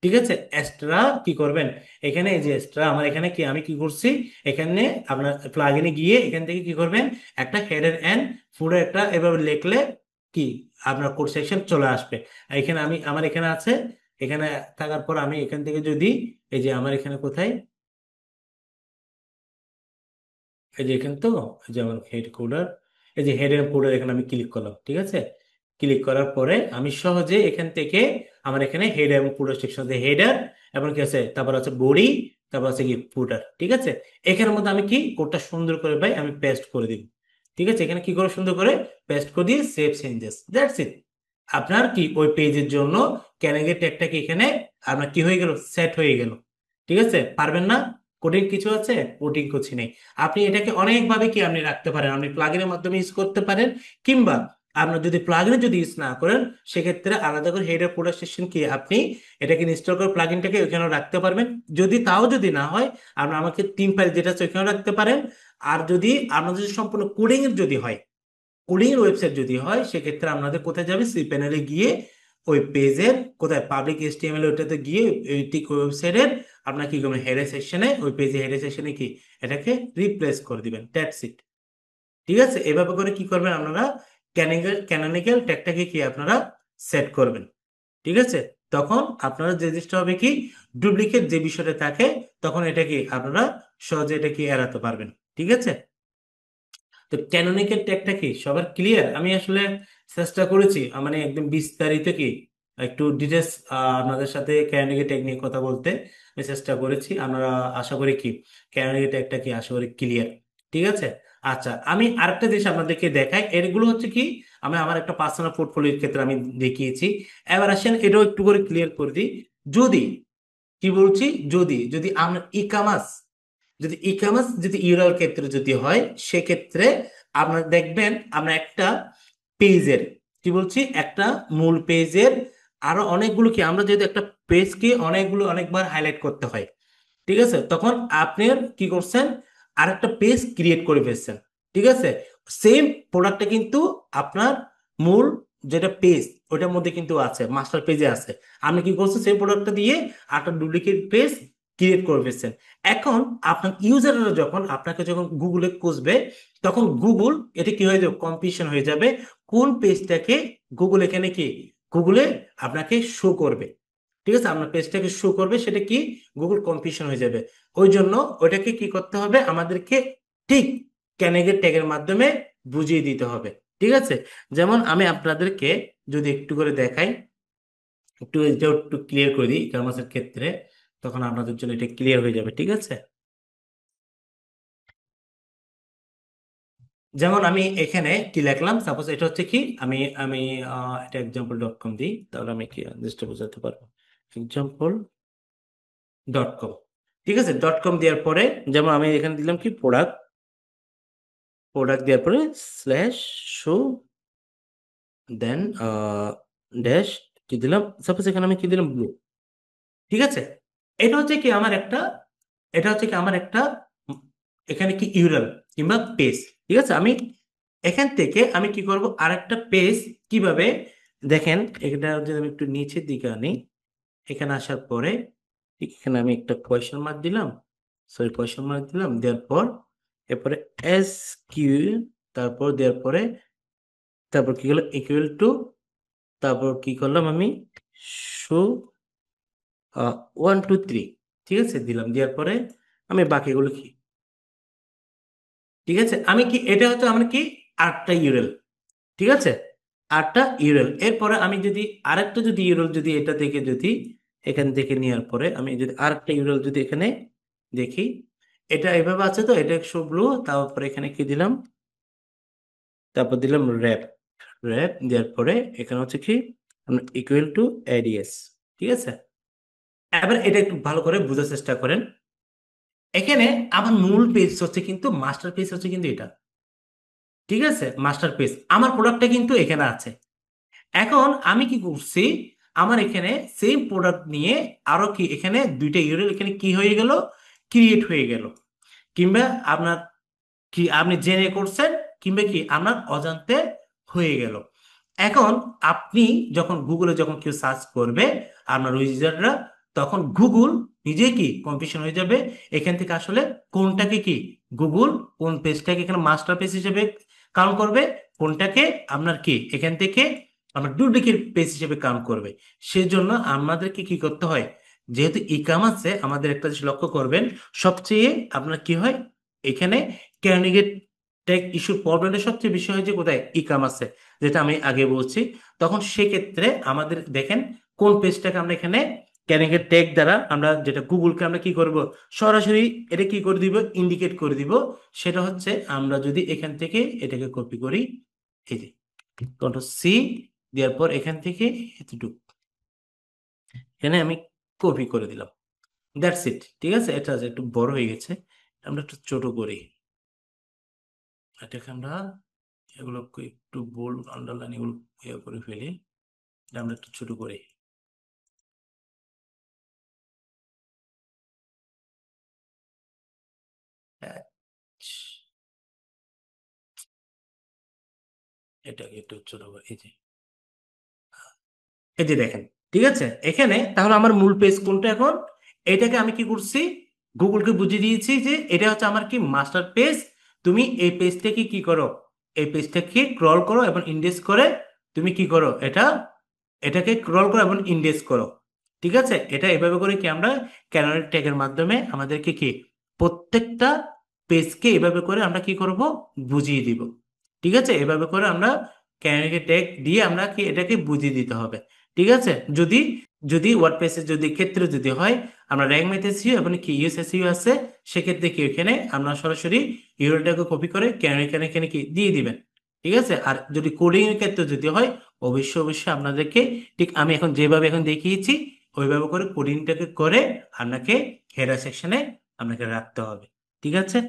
ঠিক আছে, এক্সট্রা কি করবেন, এখানে এই যে এক্সট্রা আমার এখানে কি আমি কি করছি, এখানে আপনার প্লাগইনে গিয়ে এখান থেকে কি করবেন, একটা হেডার এন্ড ফুডার একটা এভাবে লিখলে কি আপনার কোড সেকশন চলে আসবে। আর এখানে আমি আমার এখানে আছে, এখানে থাকার পর আমি এখান থেকে যদি এই যে আমার এখানে কোথায়, এই যে এখানে তো এই যে আমার হেড কোডার, এই যে হেড এন্ড কোডার এখানে আমি ক্লিক করলাম। ঠিক আছে, ক্লিক করার পরে আমি সহজে এখান থেকে আমার এখানে হেড এবং ফুটার সেকশন আছে, হেডার এবং কি আছে, তারপর আছে বডি, তারপর আছে কি ফুটার। ঠিক আছে, এখানের মধ্যে আমি কি কোডটা সুন্দর করে ভাই আমি পেস্ট করে দিব। ঠিক আছে, এখানে কি করে সুন্দর করে পেস্ট করে দিয়ে সেভ চেঞ্জেস, দ্যাটস ইট। আপনার কি ওই পেজের জন্য ক্যানেগেট ট্যাগটা কি এখানে আপনার কি হয়ে গেল, সেট হয়ে গেল। ঠিক আছে, পারবেন না, কোডিং কিছু আছে, কোডিং কিছু নেই। আপনি এটাকে অনেকভাবে কি আপনি রাখতে পারেন, আপনি প্লাগইনের মাধ্যমে ইউজ করতে পারেন, কিংবা আপনার যদি প্লাগইন যদি ইউজ না করেন, সেক্ষেত্রে আলাদা করে হেডার ফোল্ডার সেকশন কি আপনি এটাকে ইনস্টল করে প্লাগইনটাকে ওখানে রাখতে পারবেন। যদি তাও যদি না হয়, আপনার আমাকে থিম ফাইল যেটা আছে ওখানে রাখতে পারেন। আর যদি আপনাদের যদি সম্পূর্ণ কোডিং এর যদি হয়, কোডিং এর ওয়েবসাইট যদি হয়, সেক্ষেত্রে আপনাদের কোথায় যাবে, সি প্যানেলে গিয়ে ওই পেজের কোথায় পাবলিক এইচটিএমএল ওইটাতে গিয়ে ওই ঠিক ওয়েবসাইটের আপনার কি করবেন, হেডার সেকশনে, ওই পেজে হেডার সেকশনে কি এটাকে রিপ্লেস করে দিবেন, দ্যাটস ইট। ঠিক আছে, এভাবে করে কি করবেন আপনারা, ক্যানোনিক্যাল ট্যাগটাকে কি আপনারা সেট করবেন। ঠিক আছে, তখন আপনারা যে জিনিসটা হবে কি, ডুপ্লিকেট যে বিষয়টা থাকে, তখন এটা কি আপনারা সহজে এটা কি এড়াতে পারবেন। ঠিক আছে, তো ক্যানোনিক্যাল ট্যাগটা কি সবার ক্লিয়ার? আমি আসলে চেষ্টা করেছি মানে একদম বিস্তারিত কি একটু ডিটেলস আপনাদের সাথে ক্যানোনিক্যাল ট্যাগ নিয়ে কথা বলতে আমি চেষ্টা করেছি। আমরা আশা করি কি ক্যানোনিক্যাল ট্যাগটা কি আশা করি ক্লিয়ার। ঠিক আছে, আচ্ছা আমি আরেকটা জিনিস আপনাদেরকে দেখাই, এগুলো হচ্ছে কি আমি আমার একটা পার্সোনাল পোর্টফোলিওর ক্ষেত্রে আমি দেখিয়েছি। এবার আসেন এটাও একটু করে ক্লিয়ার করে দিই। যদি কি বলছি, যদি যদি আমরা ই কমার্স, যদি ই কমার্স যদি ইউরাল ক্ষেত্রে যদি হয়, সেক্ষেত্রে আপনারা দেখবেন আমরা একটা পেজের, কি বলছি, একটা মূল পেজের আরো অনেকগুলো কি, আমরা যেহেতু একটা পেজকে অনেকগুলো অনেকবার হাইলাইট করতে হয়, ঠিক আছে, তখন আপনার কি করছেন, আরেকটা পেজ ক্রিয়েট করে ফেলছেন। ঠিক আছে, সেম প্রোডাক্টটা কিন্তু আপনার মূল যেটা পেজ ওটার মধ্যে কিন্তু আছে, মাস্টার পেজে আছে। আপনি কি করছেন, সেই প্রোডাক্টটা দিয়ে একটা ডুপ্লিকেট পেজ ক্রিয়েট করে ফেলছেন। এখন আপনার ইউজাররা যখন আপনাকে যখন গুগলে খুঁজবে, তখন গুগল এটা কি হয়ে যাবে, কম্পিটিশন হয়ে যাবে কোন পেজটাকে গুগল এখানে কি গুগলে আপনাকে শো করবে। ঠিক আছে, আপনার পেজটাকে শো করবে, সেটা কি গুগল কম্পিটিশন হয়ে যাবে। ওই জন্য ওইটাকে কি করতে হবে আমাদেরকে, ঠিক ক্যানেগেট ট্যাগের মাধ্যমে বুঝিয়ে দিতে হবে। ঠিক আছে, যেমন আমি আপনাদেরকে যদি একটু করে দেখাই, একটু এটা একটু ক্লিয়ার করে দিই কমার্সের ক্ষেত্রে, তখন আপনাদের জন্য এটা ক্লিয়ার হয়ে যাবে। ঠিক আছে, যেমন আমি এখানে কি লিখলাম, সাপোজ এটা হচ্ছে কি আমি আমি এটা example.com দিই, তাহলে আমি কি জিনিসটা বোঝাতে পারবো। example.com, ঠিক আছে, ডট কম দেওয়ার পরে যেমন আমি এখানে দিলাম কি প্রোডাক্ট, প্রোডাক্ট দেওয়ার পরে স্ল্যাশ শো, দেন ড্যাশ কি দিলাম, সাপোজ এখানে আমি কি দিলাম ব্লু। ঠিক আছে, এটা হচ্ছে কি আমার একটা, এটা হচ্ছে কি আমার একটা উম, এখানে কি ইউরাল কিংবা পেজ। ঠিক আছে, আমি এখান থেকে আমি কি করব, আরেকটা পেজ কিভাবে, দেখেন এটা যদি আমি একটু নিচের দিকে আনি, এখানে আসার পরে ঠিক এখানে আমি একটা কোয়েশ্চেন মার্ক দিলাম, সরি কোয়েশ্চেন মার্ক দিলাম, দেওয়ার পর এরপরে এস কিউ, তারপর দেওয়ার পরে তারপর কি হলো ইকুয়াল টু, তারপর কি করলাম আমি শো 1 2 3, ঠিক আছে দিলাম, দেওয়ার পরে আমি বাকিগুলো কি, ঠিক আছে, আমি কি এটা হচ্ছে আমার কি আটটা ইউরেল। ঠিক আছে, আটটা ইউরেল, এরপরে আমি যদি আরেকটা যদি ইউরেল যদি এটা থেকে যদি এখান থেকে নেওয়ার পরে আমি যদি আরেকটা ইউরেল যদি এখানে দেখি, এটা এভাবে আছে, তো এটা শো ব্লু, তারপরে এখানে কি দিলাম, তারপর দিলাম র্যাপ, র্যাপ দেওয়ার পরে এখানে হচ্ছে কি ইকুয়াল টু এডিএস। ঠিক আছে, এবার এটা একটু ভালো করে বোঝার চেষ্টা করেন। এখানে আমার মূল পেজ হচ্ছে কিন্তু, মাস্টার পেজ হচ্ছে কিন্তু এটা। ঠিক আছে, মাস্টার পেজ আমার প্রোডাক্টটা কিন্তু এখানে আছে। এখন আমি কি করছি, আমার এখানে সেম প্রোডাক্ট নিয়ে আরো কি এখানে দুইটা ইউরেল এখানে কি হয়ে গেল, ক্রিয়েট হয়ে গেল, কিংবা আপনার কি আপনি জেনে করছেন, কিংবা কি আপনার অজান্তে হয়ে গেল। এখন আপনি যখন গুগলে যখন কেউ সার্চ করবে আপনার ইউজাররা, তখন গুগল নিজে কি কনফিউশন হয়ে যাবে এখান থেকে আসলে কোনটাকে কি গুগল কোন পেজটাকে এখানে মাস্টার পেজ হিসেবে কাউন্ট করবে, কোনটাকে আপনার কি এখান থেকে আমরা ডুপ্লিকেট পেজ হিসেবে কাউন্ট করবে। সেজন্য আমাদেরকে কি করতে হয়, যেহেতু ই কমার্সে আমাদের একটা জিনিস লক্ষ্য করবেন, সবচেয়ে আপনার কি হয় এখানে ক্যান্ডিডেট টেক ইস্যুর প্রবলেমটা সবচেয়ে বেশি হয় যে কোথায়, ই কমার্সে, যেটা আমি আগে বলছি। তখন সেক্ষেত্রে আমাদের দেখেন কোন পেজটাকে আমরা এখানে ক্যান্ডিডেট টেক দ্বারা আমরা যেটা গুগলকে আমরা কি করব, সরাসরি এটা কি করে দিব, ইন্ডিকেট করে দিব। সেটা হচ্ছে আমরা যদি এখান থেকে এটাকে কপি করি, এই যে কন্ট্রোল সি দেওয়ার পর এখান থেকে এতটুকু এখানে আমি কপি করে দিলাম, দ্যাটস ইট। ঠিক আছে, এটা একটু বড় হয়ে গেছে, আমরা একটু ছোট করি, এটাকে আমরা এগুলো একটু বোল্ড আন্ডারলাইন এগুলো করে ফেলি, আমরা একটু ছোট করি। এটাকে একটু ছোট করি, এই যে এই যে দেখেন। ঠিক আছে, এখানে তাহলে আমার মূল পেজ কোনটা এখন? এটাকে আমি কি করছি, গুগলকে বুঝিয়ে দিয়েছি যে এটা হচ্ছে আমার কি মাস্টার পেজ। তুমি এই পেজটাকে কি করো, এই পেজটাকে ক্রল করো এবং ইন্ডেক্স করে তুমি কি করো এটা, এটাকে ক্রল করো এবং ইন্ডেক্স করো। ঠিক আছে, এটা এভাবে করে কি আমরা ক্যানোনের ট্যাগের মাধ্যমে আমাদেরকে কি প্রত্যেকটা পেজকে এভাবে করে আমরা কি করব, বুঝিয়ে দিব। ঠিক আছে, এভাবে করে আমরা ক্যানোনের ট্যাগ দিয়ে আমরা কি এটাকে বুঝিয়ে দিতে হবে। ঠিক আছে, যদি যদি ওয়ার্ডপ্রেসের যদি ক্ষেত্রে যদি হয় আমরা র্যাঙ্ক ম্যাথ এসইও এবং কি ইউএস এসইও আছে, সেক্ষেত্রে কি এখানে আমরা সরাসরি ইউআরএলটাকে কপি করে ক্যানোন এখানে এখানে কি দিয়ে দিবেন। ঠিক আছে, আর যদি কোডিং এর ক্ষেত্রে যদি হয় অবশ্যই অবশ্যই আপনাদেরকে ঠিক আমি এখন যেভাবে এখন দেখিয়েছি ওইভাবে করে কোডিংটাকে করে আপনাকে হেডার সেকশনে আপনাকে রাখতে হবে। ঠিক আছে,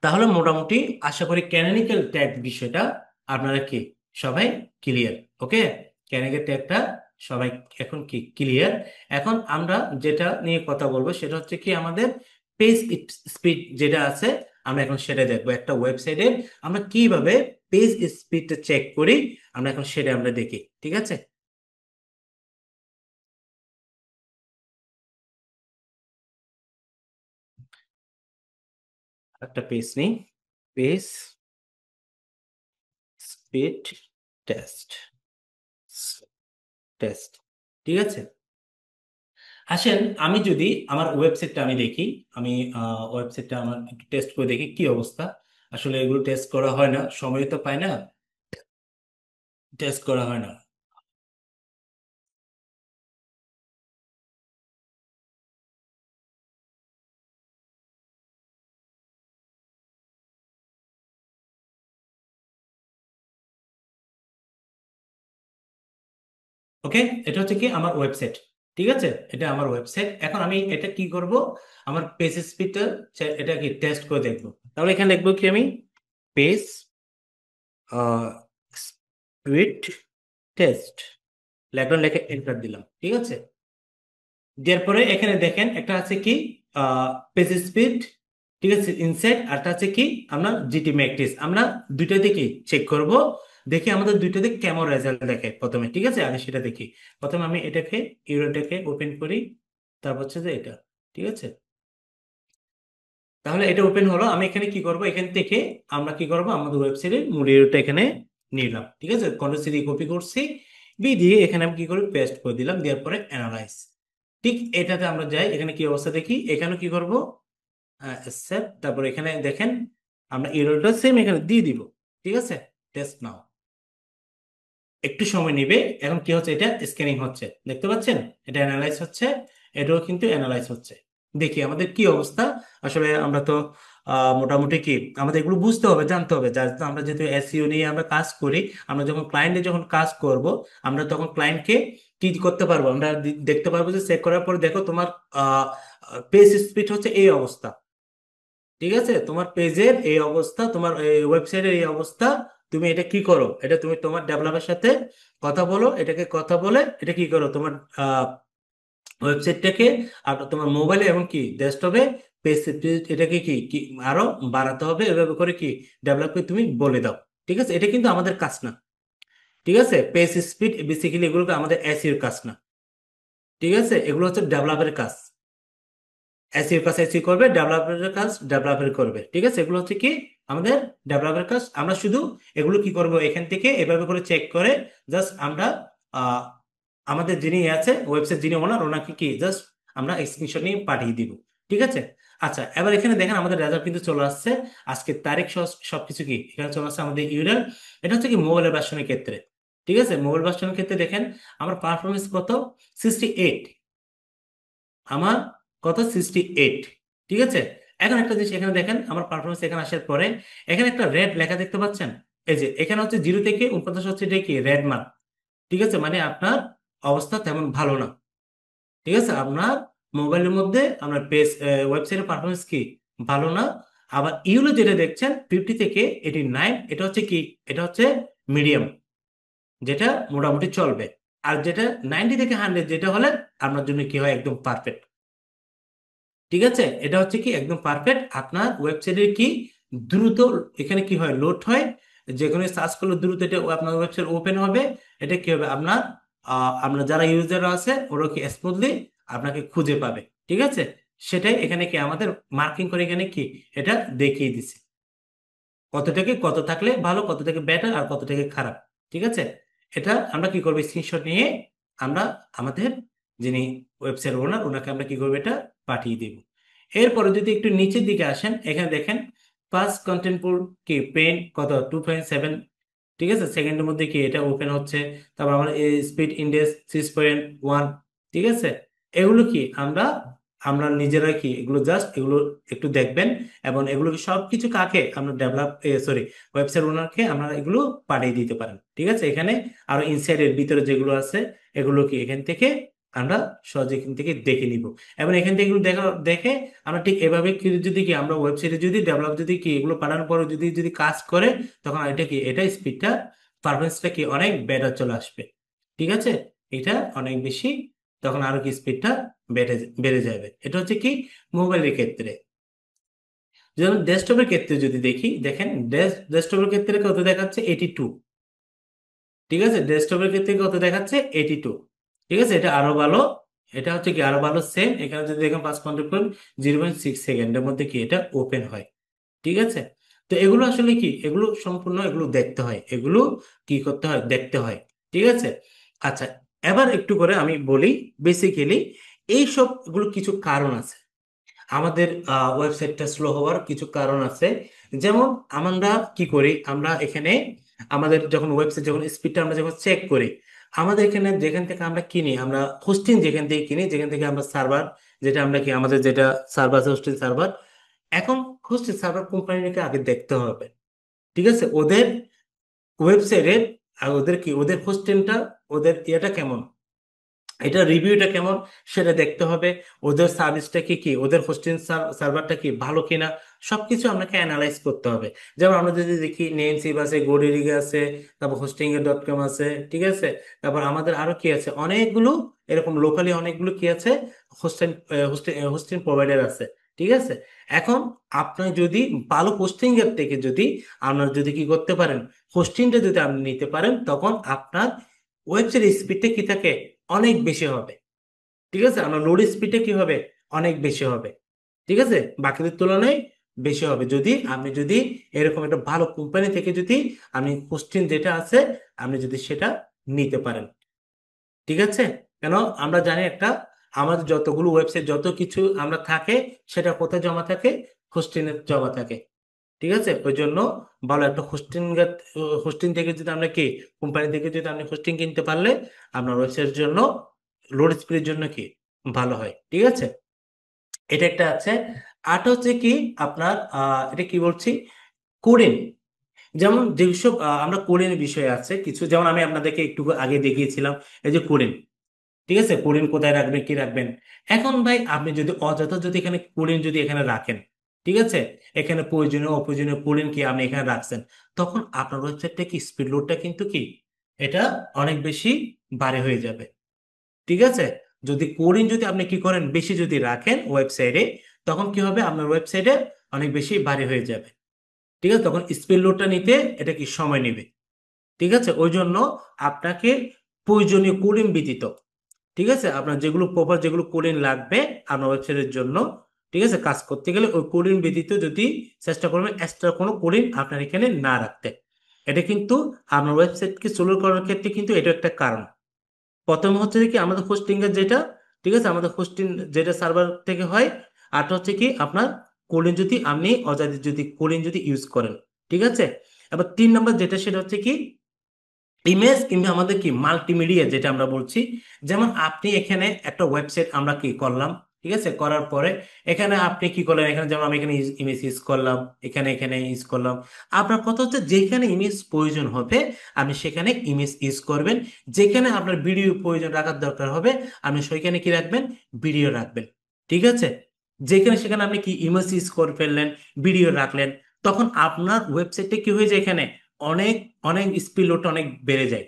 তাহলে মোটামুটি আশা করি ক্যানোনিক্যাল ট্যাগ বিষয়টা আপনারা কি সবাই ক্লিয়ার। ওকে, ক্যানোনিক্যাল ট্যাগটা সবাই এখন কি ক্লিয়ার। এখন আমরা যেটা নিয়ে কথা বলবো সেটা হচ্ছে কি আমাদের পেজ স্পিড যেটা আছে, আমরা এখন সেটা দেখবো একটা ওয়েবসাইটে আমরা কিভাবে পেজ স্পিডটা চেক করি, আমরা এখন সেটা আমরা দেখি। ঠিক আছে, একটা পেজ নেই, পেজ স্পিড টেস্ট, টেস্ট। ঠিক আছে, আসেন আমি যদি আমার ওয়েবসাইটটা আমি দেখি, আমি ওয়েবসাইটটা আমার একটু টেস্ট করে দেখি কি অবস্থা। আসলে এগুলো টেস্ট করা হয় না, সময় তো পাই না, টেস্ট করা হয় না। ওকে, এটা হচ্ছে কি আমার ওয়েবসাইট। ঠিক আছে, এটা আমার ওয়েবসাইট। এখন আমি এটা কি করব, আমার পেজ স্পিডটা এটা কি টেস্ট করে দেখবো। তাহলে এখানে লিখবো কি আমি, পেজ স্পিড টেস্ট লেখলাম, লেখে এন্টার দিলাম। ঠিক আছে, দেওয়ার পরে এখানে দেখেন একটা আছে কি পেজ স্পিড। ঠিক আছে, ইনসাইড আরটা আছে কি আমরা জিটি ম্যাট্রিক্স, আমরা দুইটা দিকে চেক করব, দেখি আমাদের দুইটা দিক কেমন রেজাল্ট দেখে প্রথমে। ঠিক আছে, আগে সেটা দেখি। প্রথমে আমি এটাকে ইউরোটাকে ওপেন করি, তারপর হচ্ছে যে এটা। ঠিক আছে, তাহলে এটা ওপেন হলো। আমি এখানে কি করব, এখান থেকে আমরা কি করব আমাদের ওয়েবসাইটের মূল ইউরোটা এখানে নিলাম। ঠিক আছে, কন্ট্রোল সি দিয়ে কপি করছি, বি দিয়ে এখানে আমি কি করি পেস্ট করে দিলাম, দেওয়ার পরে অ্যানালাইজ। ঠিক এটাতে আমরা যাই, এখানে কি অবস্থা দেখি, এখানে কি করব সেভ, তারপর এখানে দেখেন আমরা ইউরোটা সেম এখানে দিয়ে দিব। ঠিক আছে, টেস্ট নাও, একটু সময় নেবে। এখন কি হচ্ছে, এটা স্ক্যানিং হচ্ছে, দেখতে পাচ্ছেন, এটা অ্যানালাইজ হচ্ছে, এটাও কিন্তু অ্যানালাইজ হচ্ছে। দেখি আমাদের কি অবস্থা। আসলে আমরা তো মোটামুটি কি আমাদের এগুলো বুঝতে হবে, জানতে হবে, যার আমরা যেহেতু এসইও নিয়ে আমরা কাজ করি, আমরা যখন ক্লায়েন্টে যখন কাজ করব আমরা তখন ক্লায়েন্টকে কি করতে পারবো, আমরা দেখতে পারবো যে চেক করার পরে দেখো তোমার পেজ স্পিড হচ্ছে এই অবস্থা। ঠিক আছে, তোমার পেজের এই অবস্থা, তোমার ওয়েবসাইটের এই অবস্থা, তুমি এটা কি করো, এটা তুমি তোমার ডেভেলপারের সাথে কথা বলো, এটাকে কথা বলে এটা কি করো তোমার ওয়েবসাইটটাকে আর তোমার মোবাইলে এবং কি ডেস্কটপে পেজ এটাকে কি কি আরো বাড়াতে হবে, এভাবে করে কি ডেভেলপ করে তুমি বলে দাও। ঠিক আছে, এটা কিন্তু আমাদের কাজ না। ঠিক আছে, পেজ স্পিড বেসিক্যালি এগুলো আমাদের এসইওর কাজ না। ঠিক আছে, এগুলো হচ্ছে ডেভেলপারের কাজ। এসইওর কাজ এসইও করবে, ডেভেলপারের কাজ ডেভেলপার করবে। ঠিক আছে, এগুলো হচ্ছে কি আমাদের ডেভেলপারের কাজ। আমরা শুধু এগুলো কি করব, এখান থেকে এভাবে করে চেক করে জাস্ট আমরা আহ, আমাদের যিনি আছে ওয়েবসাইট যিনি ওনার ওনাকে কি জাস্ট আমরা স্ক্রিনশট নিয়ে পাঠিয়ে দিব। ঠিক আছে, আচ্ছা এবার এখানে দেখেন আমাদের রেজাল্ট কিন্তু চলে আসছে, আজকে তারিখ সহ সবকিছু কি এখানে চলে আসছে আমাদের ইউরাল। এটা হচ্ছে কি মোবাইলের ভার্সনের ক্ষেত্রে। ঠিক আছে, মোবাইল ভার্সনের ক্ষেত্রে দেখেন আমার পারফরমেন্স কত, 68। আমার কত, 68। ঠিক আছে, এখন একটা জিনিস এখানে দেখেন আমার পারফরমেন্স এখানে আসার পরে এখানে একটা রেড লেখা দেখতে পাচ্ছেন। এই যে এখানে হচ্ছে 0 থেকে 49 হচ্ছে এটা কি রেড মার্ক। ঠিক আছে, মানে আপনার অবস্থা তেমন ভালো না। ঠিক আছে, আপনার মোবাইলের মধ্যে আপনার পেজ ওয়েবসাইটের পারফরমেন্স কি ভালো না। আবার ইউলো যেটা দেখছেন 50 থেকে 89, এটা হচ্ছে কি, এটা হচ্ছে মিডিয়াম, যেটা মোটামুটি চলবে। আর যেটা 90 থেকে 100 যেটা হলে আপনার জন্য কি হয়, একদম পারফেক্ট। ঠিক আছে, এটা হচ্ছে কি একদম পারফেক্ট। আপনার ওয়েবসাইটের কি দ্রুত এখানে কি হয়, লোড হয়, যে কোনো সার্চ করলে দ্রুত এটা আপনার ওয়েবসাইট ওপেন হবে। এটা কি হবে, আপনার আপনার যারা ইউজার আছে ওরা কি স্মুথলি আপনাকে খুঁজে পাবে। ঠিক আছে, সেটাই এখানে কি আমাদের মার্কিং করে এখানে কি এটা দেখিয়ে দিছে, কত থেকে কত থাকলে ভালো, কত থেকে বেটার, আর কত থেকে খারাপ। ঠিক আছে, এটা আমরা কি করবো, স্ক্রিনশট নিয়ে আমরা আমাদের যিনি ওয়েবসাইট ওনার, ওনাকে আমরা কি করবো, এটা পাঠিয়ে দিব। এরপরে যদি একটু নিচের দিকে আসেন, এখানে দেখেন ফার্স্ট কন্টেন্টফুল কি পেন কত 2.7। ঠিক আছে, সেকেন্ডের মধ্যে কি এটা ওপেন হচ্ছে। তারপর আমার স্পিড ইন্ডেক্স 6.1। ঠিক আছে, এগুলো কি আমরা আমরা নিজেরা কি এগুলো জাস্ট এগুলো একটু দেখবেন, এবং এগুলো সবকিছু কাকে আমরা ডেভেলপ, সরি, ওয়েবসাইট ওনারকে আমরা এগুলো পাঠিয়ে দিতে পারেন। ঠিক আছে, এখানে আরো ইনসাইডের ভিতরে যেগুলো আছে এগুলো কি এখান থেকে আমরা সহজে এখান থেকে দেখে নিব। এবং এখান থেকে এগুলো দেখে আমরা ঠিক এভাবে কি যদি কি আমরা ওয়েবসাইটে যদি ডেভেলপ যদি কি এগুলো পাঠানোর পরে যদি যদি কাজ করে, তখন এটা কি এটা স্পিডটা পারফরমেন্সটা কি অনেক বেটার চলে আসবে। ঠিক আছে, এটা অনেক বেশি, তখন আরো কি স্পিডটা বেড়ে বেড়ে যাবে। এটা হচ্ছে কি মোবাইলের ক্ষেত্রে। যেমন ডেস্কটপের ক্ষেত্রে যদি দেখি, দেখেন ডেস্কটপের ক্ষেত্রে কত দেখাচ্ছে, 82। ঠিক আছে, ডেস্কটপের ক্ষেত্রে কত দেখাচ্ছে, 82। ঠিক আছে, এটা আরো ভালো। এটা হচ্ছে কি আরো ভালো, সেম এখানে যদি দেখেন 5.6 সেকেন্ডের মধ্যে কি এটা ওপেন হয়। ঠিক আছে, তো এগুলো আসলে কি, এগুলো সম্পূর্ণ এগুলো দেখতে হয়, এগুলো কি করতে হয়, দেখতে হয়। ঠিক আছে, আচ্ছা, এবার একটু করে আমি বলি, বেসিক্যালি এই সবগুলো কিছু কারণ আছে আমাদের ওয়েবসাইটটা স্লো হওয়ার কিছু কারণ আছে। যেমন আমরা কি করি, আমরা এখানে আমাদের যখন ওয়েবসাইট যখন স্পিডটা আমরা যখন চেক করি, আমাদের এখানে যেখান থেকে আমরা কিনি, আমরা হোস্টিং যেখান থেকে কিনি, যেখান থেকে আমরা সার্ভার, যেটা আমরা কি আমাদের যেটা সার্ভার আছে হোস্টিং সার্ভার, এখন হোস্টিং সার্ভার কোম্পানিকে আগে দেখতে হবে। ঠিক আছে, ওদের ওয়েবসাইটের আর ওদের কি ওদের হোস্টিংটা, ওদের ইয়েটা কেমন, এটা রিভিউটা কেমন, সেটা দেখতে হবে। ওদের সার্ভিসটা কি কি ওদের হোস্টিং সার্ভারটা কি ভালো কিনা, সবকিছু আপনাকে অ্যানালাইজ করতে হবে। যেমন আমরা যদি দেখি নেমসিপ আছে, গোডিরিগ আছে, তারপর হোস্টিং.com আছে। ঠিক আছে, তারপর আমাদের আরো কি আছে, অনেকগুলো এরকম লোকালি অনেকগুলো কি আছে, হোস্টিং হোস্টিং প্রোভাইডার আছে। ঠিক আছে, এখন আপনি যদি ভালো হোস্টিং এর থেকে যদি আপনার যদি কি করতে পারেন, হোস্টিংটা যদি আপনি নিতে পারেন, তখন আপনার ওয়েবসাইট স্পিডটা কি থাকে, অনেক বেশি হবে। ঠিক আছে, আপনার লোড স্পিডটা কি হবে, অনেক বেশি হবে। ঠিক আছে, বাকিদের তুলনায় বেশি হবে যদি আপনি যদি এরকম একটা ভালো কোম্পানি থেকে যদি আপনি হোস্টিং যেটা আছে আপনি যদি সেটা নিতে পারেন। ঠিক আছে, কেন আমরা জানি একটা আমাদের যতগুলো ওয়েবসাইট যত কিছু আমরা থাকে, সেটা কোথায় জমা থাকে, হোস্টিং এ জমা থাকে। ঠিক আছে, ওই জন্য ভালো একটা হোস্টিং হোস্টিং থেকে যদি আমরা কি কোম্পানি থেকে যদি আপনি হোস্টিং কিনতে পারলে আপনার ওয়েবসাইটের জন্য লোড স্পিডের জন্য কি ভালো হয়। ঠিক আছে, এটা একটা আছে। আরটা হচ্ছে কি আপনার এটা কি বলছি, কোডিং। যেমন যেসব আমরা কোডিং বিষয় আছে কিছু, যেমন আমি আপনাদেরকে একটু আগে দেখিয়েছিলাম এই যে কোডিং। ঠিক আছে, কোডিং কোথায় রাখবেন কি রাখবেন। এখন ভাই আপনি যদি অযথা যদি এখানে কোডিং যদি এখানে রাখেন, ঠিক আছে, এখানে প্রয়োজনীয় অপ্রয়োজনীয় কোডিং কি আপনি এখানে রাখছেন, তখন আপনার ওয়েবসাইটটা কি স্পিড লোডটা কিন্তু কি এটা অনেক বেশি বাড়ে হয়ে যাবে। ঠিক আছে, যদি কোডিং যদি আপনি কি করেন বেশি যদি রাখেন ওয়েবসাইটে, তখন কি হবে, আপনার ওয়েবসাইটে অনেক বেশি ভারী হয়ে যাবে। ঠিক আছে, তখন স্পিড লোডটা নিতে এটা কি সময় নেবে। ঠিক আছে, ওই জন্য আপনাকে প্রয়োজনীয় কোডিং ব্যতীত, ঠিক আছে, আপনার যেগুলো প্রপার যেগুলো কোডিং লাগবে আপনার ওয়েবসাইটের জন্য, ঠিক আছে, কাজ করতে গেলে ওই কোডিং ব্যতীত যদি চেষ্টা করবেন এক্সট্রা কোনো কোডিং আপনার এখানে না রাখতে। এটা কিন্তু আপনার ওয়েবসাইটকে চালু করার ক্ষেত্রে কিন্তু এটা একটা কারণ। প্রথম হচ্ছে কি আমাদের হোস্টিং এর যেটা, ঠিক আছে, আমাদের হোস্টিং যেটা সার্ভার থেকে হয়। আরটা হচ্ছে কি আপনার কোডিং যদি আপনি অযাচিত যদি কোডিং যদি ইউজ করেন। ঠিক আছে, এবার 3 নম্বর যেটা সেটা হচ্ছে কি ইমেজ কিংবা আমাদের কি মাল্টিমিডিয়া যেটা আমরা বলছি। যেমন আপনি এখানে একটা ওয়েবসাইট আমরা কি করলাম, ঠিক আছে, করার পরে এখানে আপনি কি করলেন, এখানে যেমন আমি এখানে ইমেজ ইউজ করলাম, এখানে এখানে ইউজ করলাম। আপনার কথা হচ্ছে যেখানে ইমেজ প্রয়োজন হবে আপনি সেখানে ইমেজ ইউজ করবেন, যেখানে আপনার ভিডিও প্রয়োজন রাখার দরকার হবে আপনি সেখানে কি রাখবেন, ভিডিও রাখবেন। ঠিক আছে, যেখানে সেখানে আপনি কি ইমেজ ইউজ করে ফেললেন, ভিডিও রাখলেন, তখন আপনার ওয়েবসাইটে কি হয়ে যায়, এখানে অনেক অনেক স্পিড লোড অনেক বেড়ে যায়।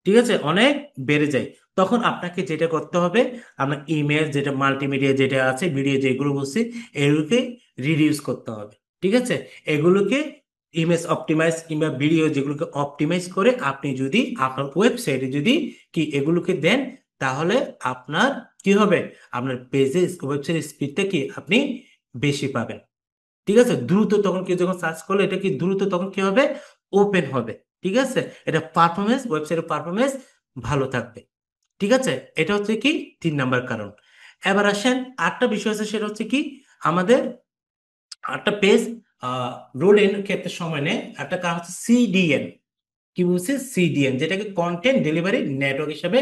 ঠিক আছে, অনেক বেড়ে যায়। তখন আপনাকে যেটা করতে হবে, আপনার ইমেজ যেটা মাল্টিমিডিয়া যেটা আছে, ভিডিও যেগুলো বলছি, এগুলোকে রিডিউস করতে হবে। ঠিক আছে, এগুলোকে ইমেজ অপটিমাইজ কিংবা ভিডিও যেগুলোকে অপটিমাইজ করে আপনি যদি আপনার ওয়েবসাইটে যদি কি এগুলোকে দেন, তাহলে আপনার কি হবে, আপনার পেজে ওয়েবসাইট স্পিডটা কি আপনি বেশি পাবেন। ঠিক আছে, দ্রুত তখন কি যখন সার্চ করলে এটা কি দ্রুত তখন কি হবে, ওপেন হবে। ঠিক আছে, এটা পারফরমেন্স, ওয়েবসাইটের পারফরমেন্স ভালো থাকবে। ঠিক আছে, এটা হচ্ছে কি 3 নাম্বার কারণ। এবার আসেন, আরেকটা বিষয় আছে, সেটা হচ্ছে কি আমাদের একটা পেজ লোড এর ক্ষেত্রে সময় নেয়। একটা কারণ হচ্ছে সিডিএন। কি বলছে, সিডিএন, যেটাকে কন্টেন্ট ডেলিভারি নেটওয়ার্ক হিসেবে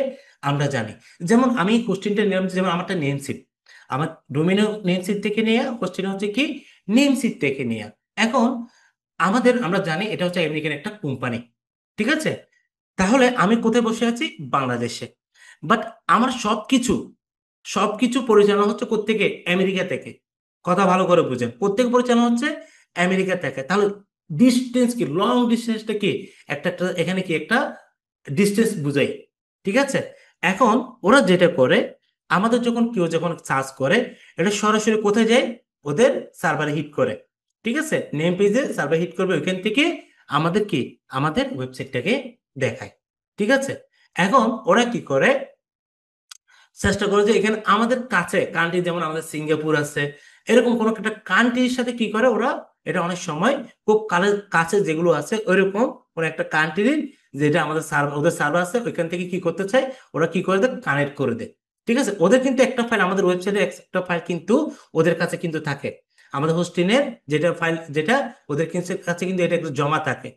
আমরা জানি। যেমন আমি কোশ্চেনটা নিলাম, যেমন আমারটা নেম সিট, আমার ডোমিনো নেম সিট থেকে নেওয়া, কোশ্চেন হচ্ছে কি নেম সিট থেকে নেওয়া। এখন আমরা জানি এটা হচ্ছে আমেরিকান একটা কোম্পানি। ঠিক আছে, তাহলে আমি কোথায় বসে আছি, বাংলাদেশে। বাট আমার সবকিছু সবকিছু পরিচালনা হচ্ছে কোত্থেকে, আমেরিকা থেকে। কথা ভালো করে বুঝেন, কোত্থেকে পরিচালনা হচ্ছে, আমেরিকা থেকে। তাহলে ডিস্টেন্স কি, লং ডিস্টেন্সটা কি, এখানে কি একটা ডিস্টেন্স বুঝাই। ঠিক আছে, এখন ওরা যেটা করে, আমাদের যখন কেউ যখন সার্চ করে, এটা সরাসরি কোথায় যায়, ওদের সার্ভারে হিট করে। ঠিক আছে, নেম পেজে সার্ভার হিট করবে, ওইখান থেকে আমাদের কি, আমাদের ওয়েবসাইটটাকে দেখায়। ঠিক আছে, এখন ওরা কি করে, চেষ্টা করে যে এখানে আমাদের কাছে কান্ট্রি, যেমন আমাদের সিঙ্গাপুর আছে, এরকম কোন একটা কান্ট্রির সাথে কি করে ওরা, এটা অনেক সময় খুব কাছে যেগুলো আছে ওইরকম কোন একটা কান্ট্রির, যেটা আমাদের সার্ভার, ওদের সার্ভার আছে, ওইখান থেকে কি করতে চায়, ওরা কি করে দেয়, কানেক্ট করে দেয়। ঠিক আছে, ওদের কিন্তু একটা ফাইল, আমাদের ওয়েবসাইটে একটা ফাইল কিন্তু ওদের কাছে কিন্তু থাকে, আমাদের হোস্টিংয়ের যেটা ফাইল, যেটা ওদের কাছে কিন্তু এটা একটু জমা থাকে।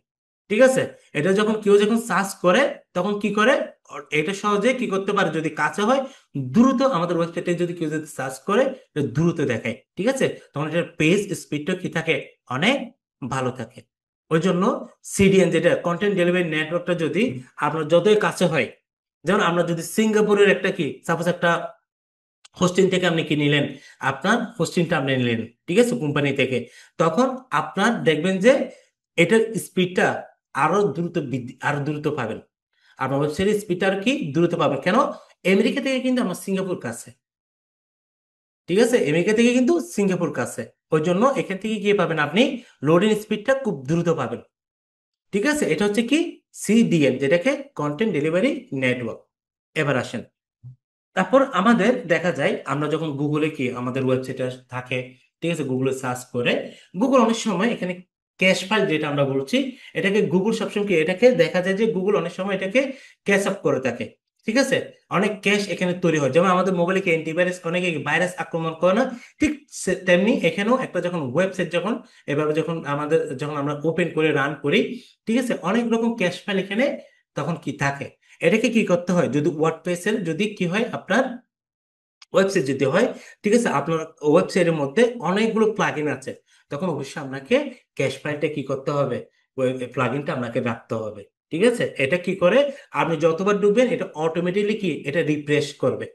ঠিক আছে, এটা যখন কেউ যখন সার্চ করে, তখন কি করে, এটা সহজে কি করতে পারে, যদি কাছে হয়, দ্রুত আমাদের ওয়েবসাইটে যদি কেউ যদি সার্চ করে, এটা দ্রুত দেখায়। ঠিক আছে, তখন এটার পেজ স্পিডটা কি থাকে, অনেক ভালো থাকে। ওই জন্য সিডিএন যেটা কন্টেন্ট ডেলিভারি নেটওয়ার্কটা যদি আপনার যতই কাছে হয়, যেমন আমরা যদি সিঙ্গাপুরের একটা কি সাপোজ একটা হোস্টিং থেকে আপনি কি নিলেন, আপনার হোস্টিংটা আপনি নিলেন, ঠিক আছে, কোম্পানি থেকে, তখন আপনার দেখবেন যে এটার স্পিডটা আরো দ্রুত পাবেন। আপনার ওয়েবসাইটের স্পিডটা আর কি দ্রুত পাবেন। কেন, আমেরিকা থেকে কিন্তু আমার সিঙ্গাপুর কাছে। ঠিক আছে, আমেরিকা থেকে কিন্তু সিঙ্গাপুর কাছে। ওই জন্য এখান থেকে কি পাবেন আপনি, লোডিং স্পিডটা খুব দ্রুত পাবেন। ঠিক আছে, এটা হচ্ছে কি সিডিএন, যেটাকে কন্টেন্ট ডেলিভারি নেটওয়ার্ক। এবার আসেন, তারপর আমাদের দেখা যায় আমরা যখন গুগলে কি আমাদের ওয়েবসাইটে থাকে, ঠিক আছে, গুগলে সার্চ করে, গুগল অনেক সময় এখানে ক্যাশ ফাইল যেটা আমরা বলছি, এটাকে গুগল সবসময় কি, এটাকে দেখা যায় যে গুগল অনেক সময় এটাকে ক্যাশ আপ করে থাকে। ঠিক আছে, অনেক ক্যাশ এখানে তৈরি হয়, যেমন আমাদের মোবাইলে কি অ্যান্টিভাইরাস, অনেকে ভাইরাস আক্রমণ করে না, ঠিক তেমনি এখানেও একটা যখন ওয়েবসাইট যখন এভাবে যখন যখন আমরা ওপেন করে রান করি, ঠিক আছে, অনেক রকম ক্যাশ ফাইল এখানে তখন কি থাকে। এটাকে কি করতে হয়, যদি ওয়ার্ডপ্রেসের যদি কি হয়, আপনার ওয়েবসাইট যদি হয়, ঠিক আছে, আপনার ওয়েবসাইটের মধ্যে অনেকগুলো প্লাগইন আছে, তখন অবশ্যই আপনাকে ক্যাশ ফাইলটা কি করতে হবে, ওই প্লাগইনটা আপনাকে রাখতে হবে। ঠিক আছে, এটা কি করে, আপনি যতবার ঢুকবেন এটা অটোমেটিকলি কি এটা রিফ্রেশ করবে।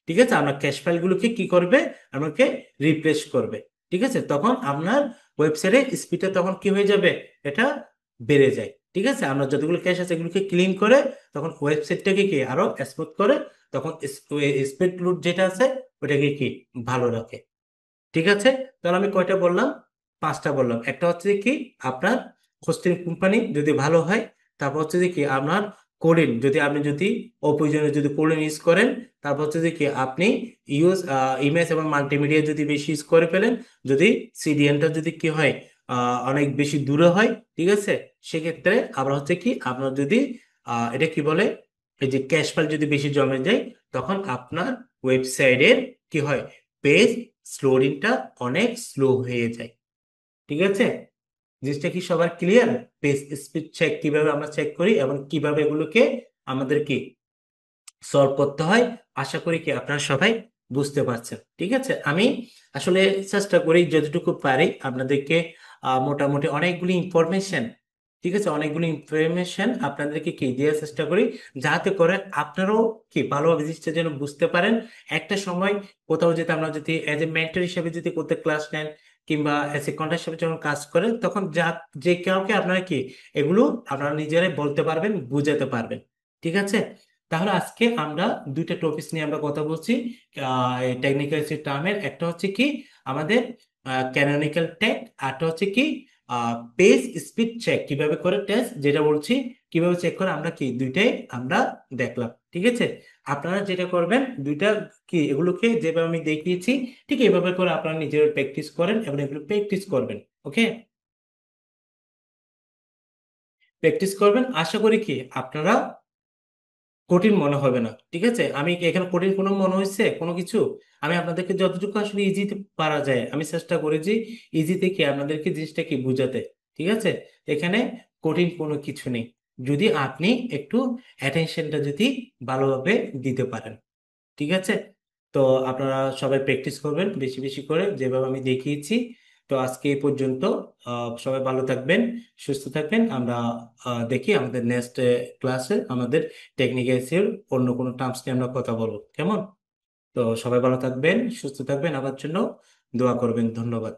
ঠিক আছে, আপনার ক্যাশ ফাইলগুলোকে কি করবে, আমাকে রিফ্রেশ করবে। ঠিক আছে, তখন আপনার ওয়েবসাইটের স্পিডটা তখন কি হয়ে যাবে, এটা বেড়ে যায়। ঠিক আছে, আমরা যতগুলো ক্যাশ আছে এগুলোকে ক্লিন করে, তখন ওয়েবসাইটটাকে কি আরো স্মুথ করে, তখন স্পিড রুট যেটা আছে ওটাকে কি ভালো রাখে। ঠিক আছে, তাহলে আমি কয়টা বললাম, 5টা বললাম। একটা হচ্ছে কি আপনার হোস্টিং কোম্পানি যদি ভালো হয়, তারপর হচ্ছে যে কি আপনার কোডিং, যদি আপনি যদি অপ্রয়োজনীয় যদি কোডিং ইউজ করেন, তারপর হচ্ছে যে কি আপনি ইউজ ইমেজ এবং মাল্টিমিডিয়া যদি বেশি ইউজ করে ফেলেন, যদি সিডিএনটা যদি কি হয়, অনেক বেশি দূরে হয়, ঠিক আছে, সেক্ষেত্রে আবার হচ্ছে কি আপনার যদি এটা কি বলে, এই যে ক্যাশ ফাইল যদি বেশি জমে যায়, তখন আপনার ওয়েবসাইটের কি হয়, পেজ স্লোডিংটা অনেক স্লো হয়ে যায়। ঠিক আছে, জিনিসটা কি সবার ক্লিয়ার, পেজ স্পিড চেক কিভাবে আমরা চেক করি এবং কিভাবে এগুলোকে আমাদের কি সলভ করতে হয়, আশা করি কি আপনারা সবাই বুঝতে পারছেন। ঠিক আছে, আমি আসলে চেষ্টা করি যতটুকু পারি আপনাদেরকে মোটামুটি অনেকগুলি ইনফরমেশন, ঠিক আছে, অনেকগুলো ইনফরমেশন আপনাদেরকে কি দেওয়ার চেষ্টা করি, যাতে করে আপনারাও কি ভালোভাবে জিনিসটা যেন বুঝতে পারেন। একটা সময় কোথাও যদি আমরা যদি এজ এ মেন্টর হিসেবে যদি কোথাও ক্লাস নেন, কিংবা এজ এ কন্টাক্ট হিসেবে যখন কাজ করেন, তখন যা যে কাউকে আপনারা কি এগুলো আপনারা নিজেরাই বলতে পারবেন, বুঝাতে পারবেন। ঠিক আছে, তাহলে আজকে আমরা দুইটা টপিক নিয়ে আমরা কথা বলছি। টেকনিক্যাল টার্মের একটা হচ্ছে কি আমাদের ক্যানোনিক্যাল ট্যাগ, আরটা হচ্ছে কি পেজ স্পিড চেক কিভাবে করে টেস্ট, যেটা বলছি কিভাবে চেক করে আমরা কি দুইটাই আমরা দেখলাম। ঠিক আছে, আপনারা যেটা করবেন দুইটা কি এগুলোকে যেভাবে আমি দেখিয়েছি ঠিক এইভাবে করে আপনারা নিজের প্র্যাকটিস করেন এবং এগুলো প্র্যাকটিস করবেন। ওকে, প্র্যাকটিস করবেন, আশা করি কি আপনারা কঠিন মনে হবে না। ঠিক আছে, আমি কি এখানে কঠিন কোনো মনে হয়েছে কোনো কিছু? আমি আপনাদেরকে যতটুকু আসলে ইজিতে পারা যায় আমি চেষ্টা করেছি ইজি থেকে আপনাদেরকে জিনিসটা কি বুঝাতে। ঠিক আছে, এখানে কঠিন কোনো কিছু নেই, যদি আপনি একটু অ্যাটেনশনটা যদি ভালোভাবে দিতে পারেন। ঠিক আছে, তো আপনারা সবাই প্র্যাকটিস করবেন বেশি বেশি করে যেভাবে আমি দেখিয়েছি। তো আজকে এই পর্যন্ত। সবাই ভালো থাকবেন, সুস্থ থাকবেন। আমরা দেখি আমাদের নেক্সট ক্লাসে আমাদের টেকনিক্যাল অন্য কোনো টার্মস নিয়ে আমরা কথা বলবো, কেমন? তো সবাই ভালো থাকবেন, সুস্থ থাকবেন, আমার জন্য দোয়া করবেন। ধন্যবাদ।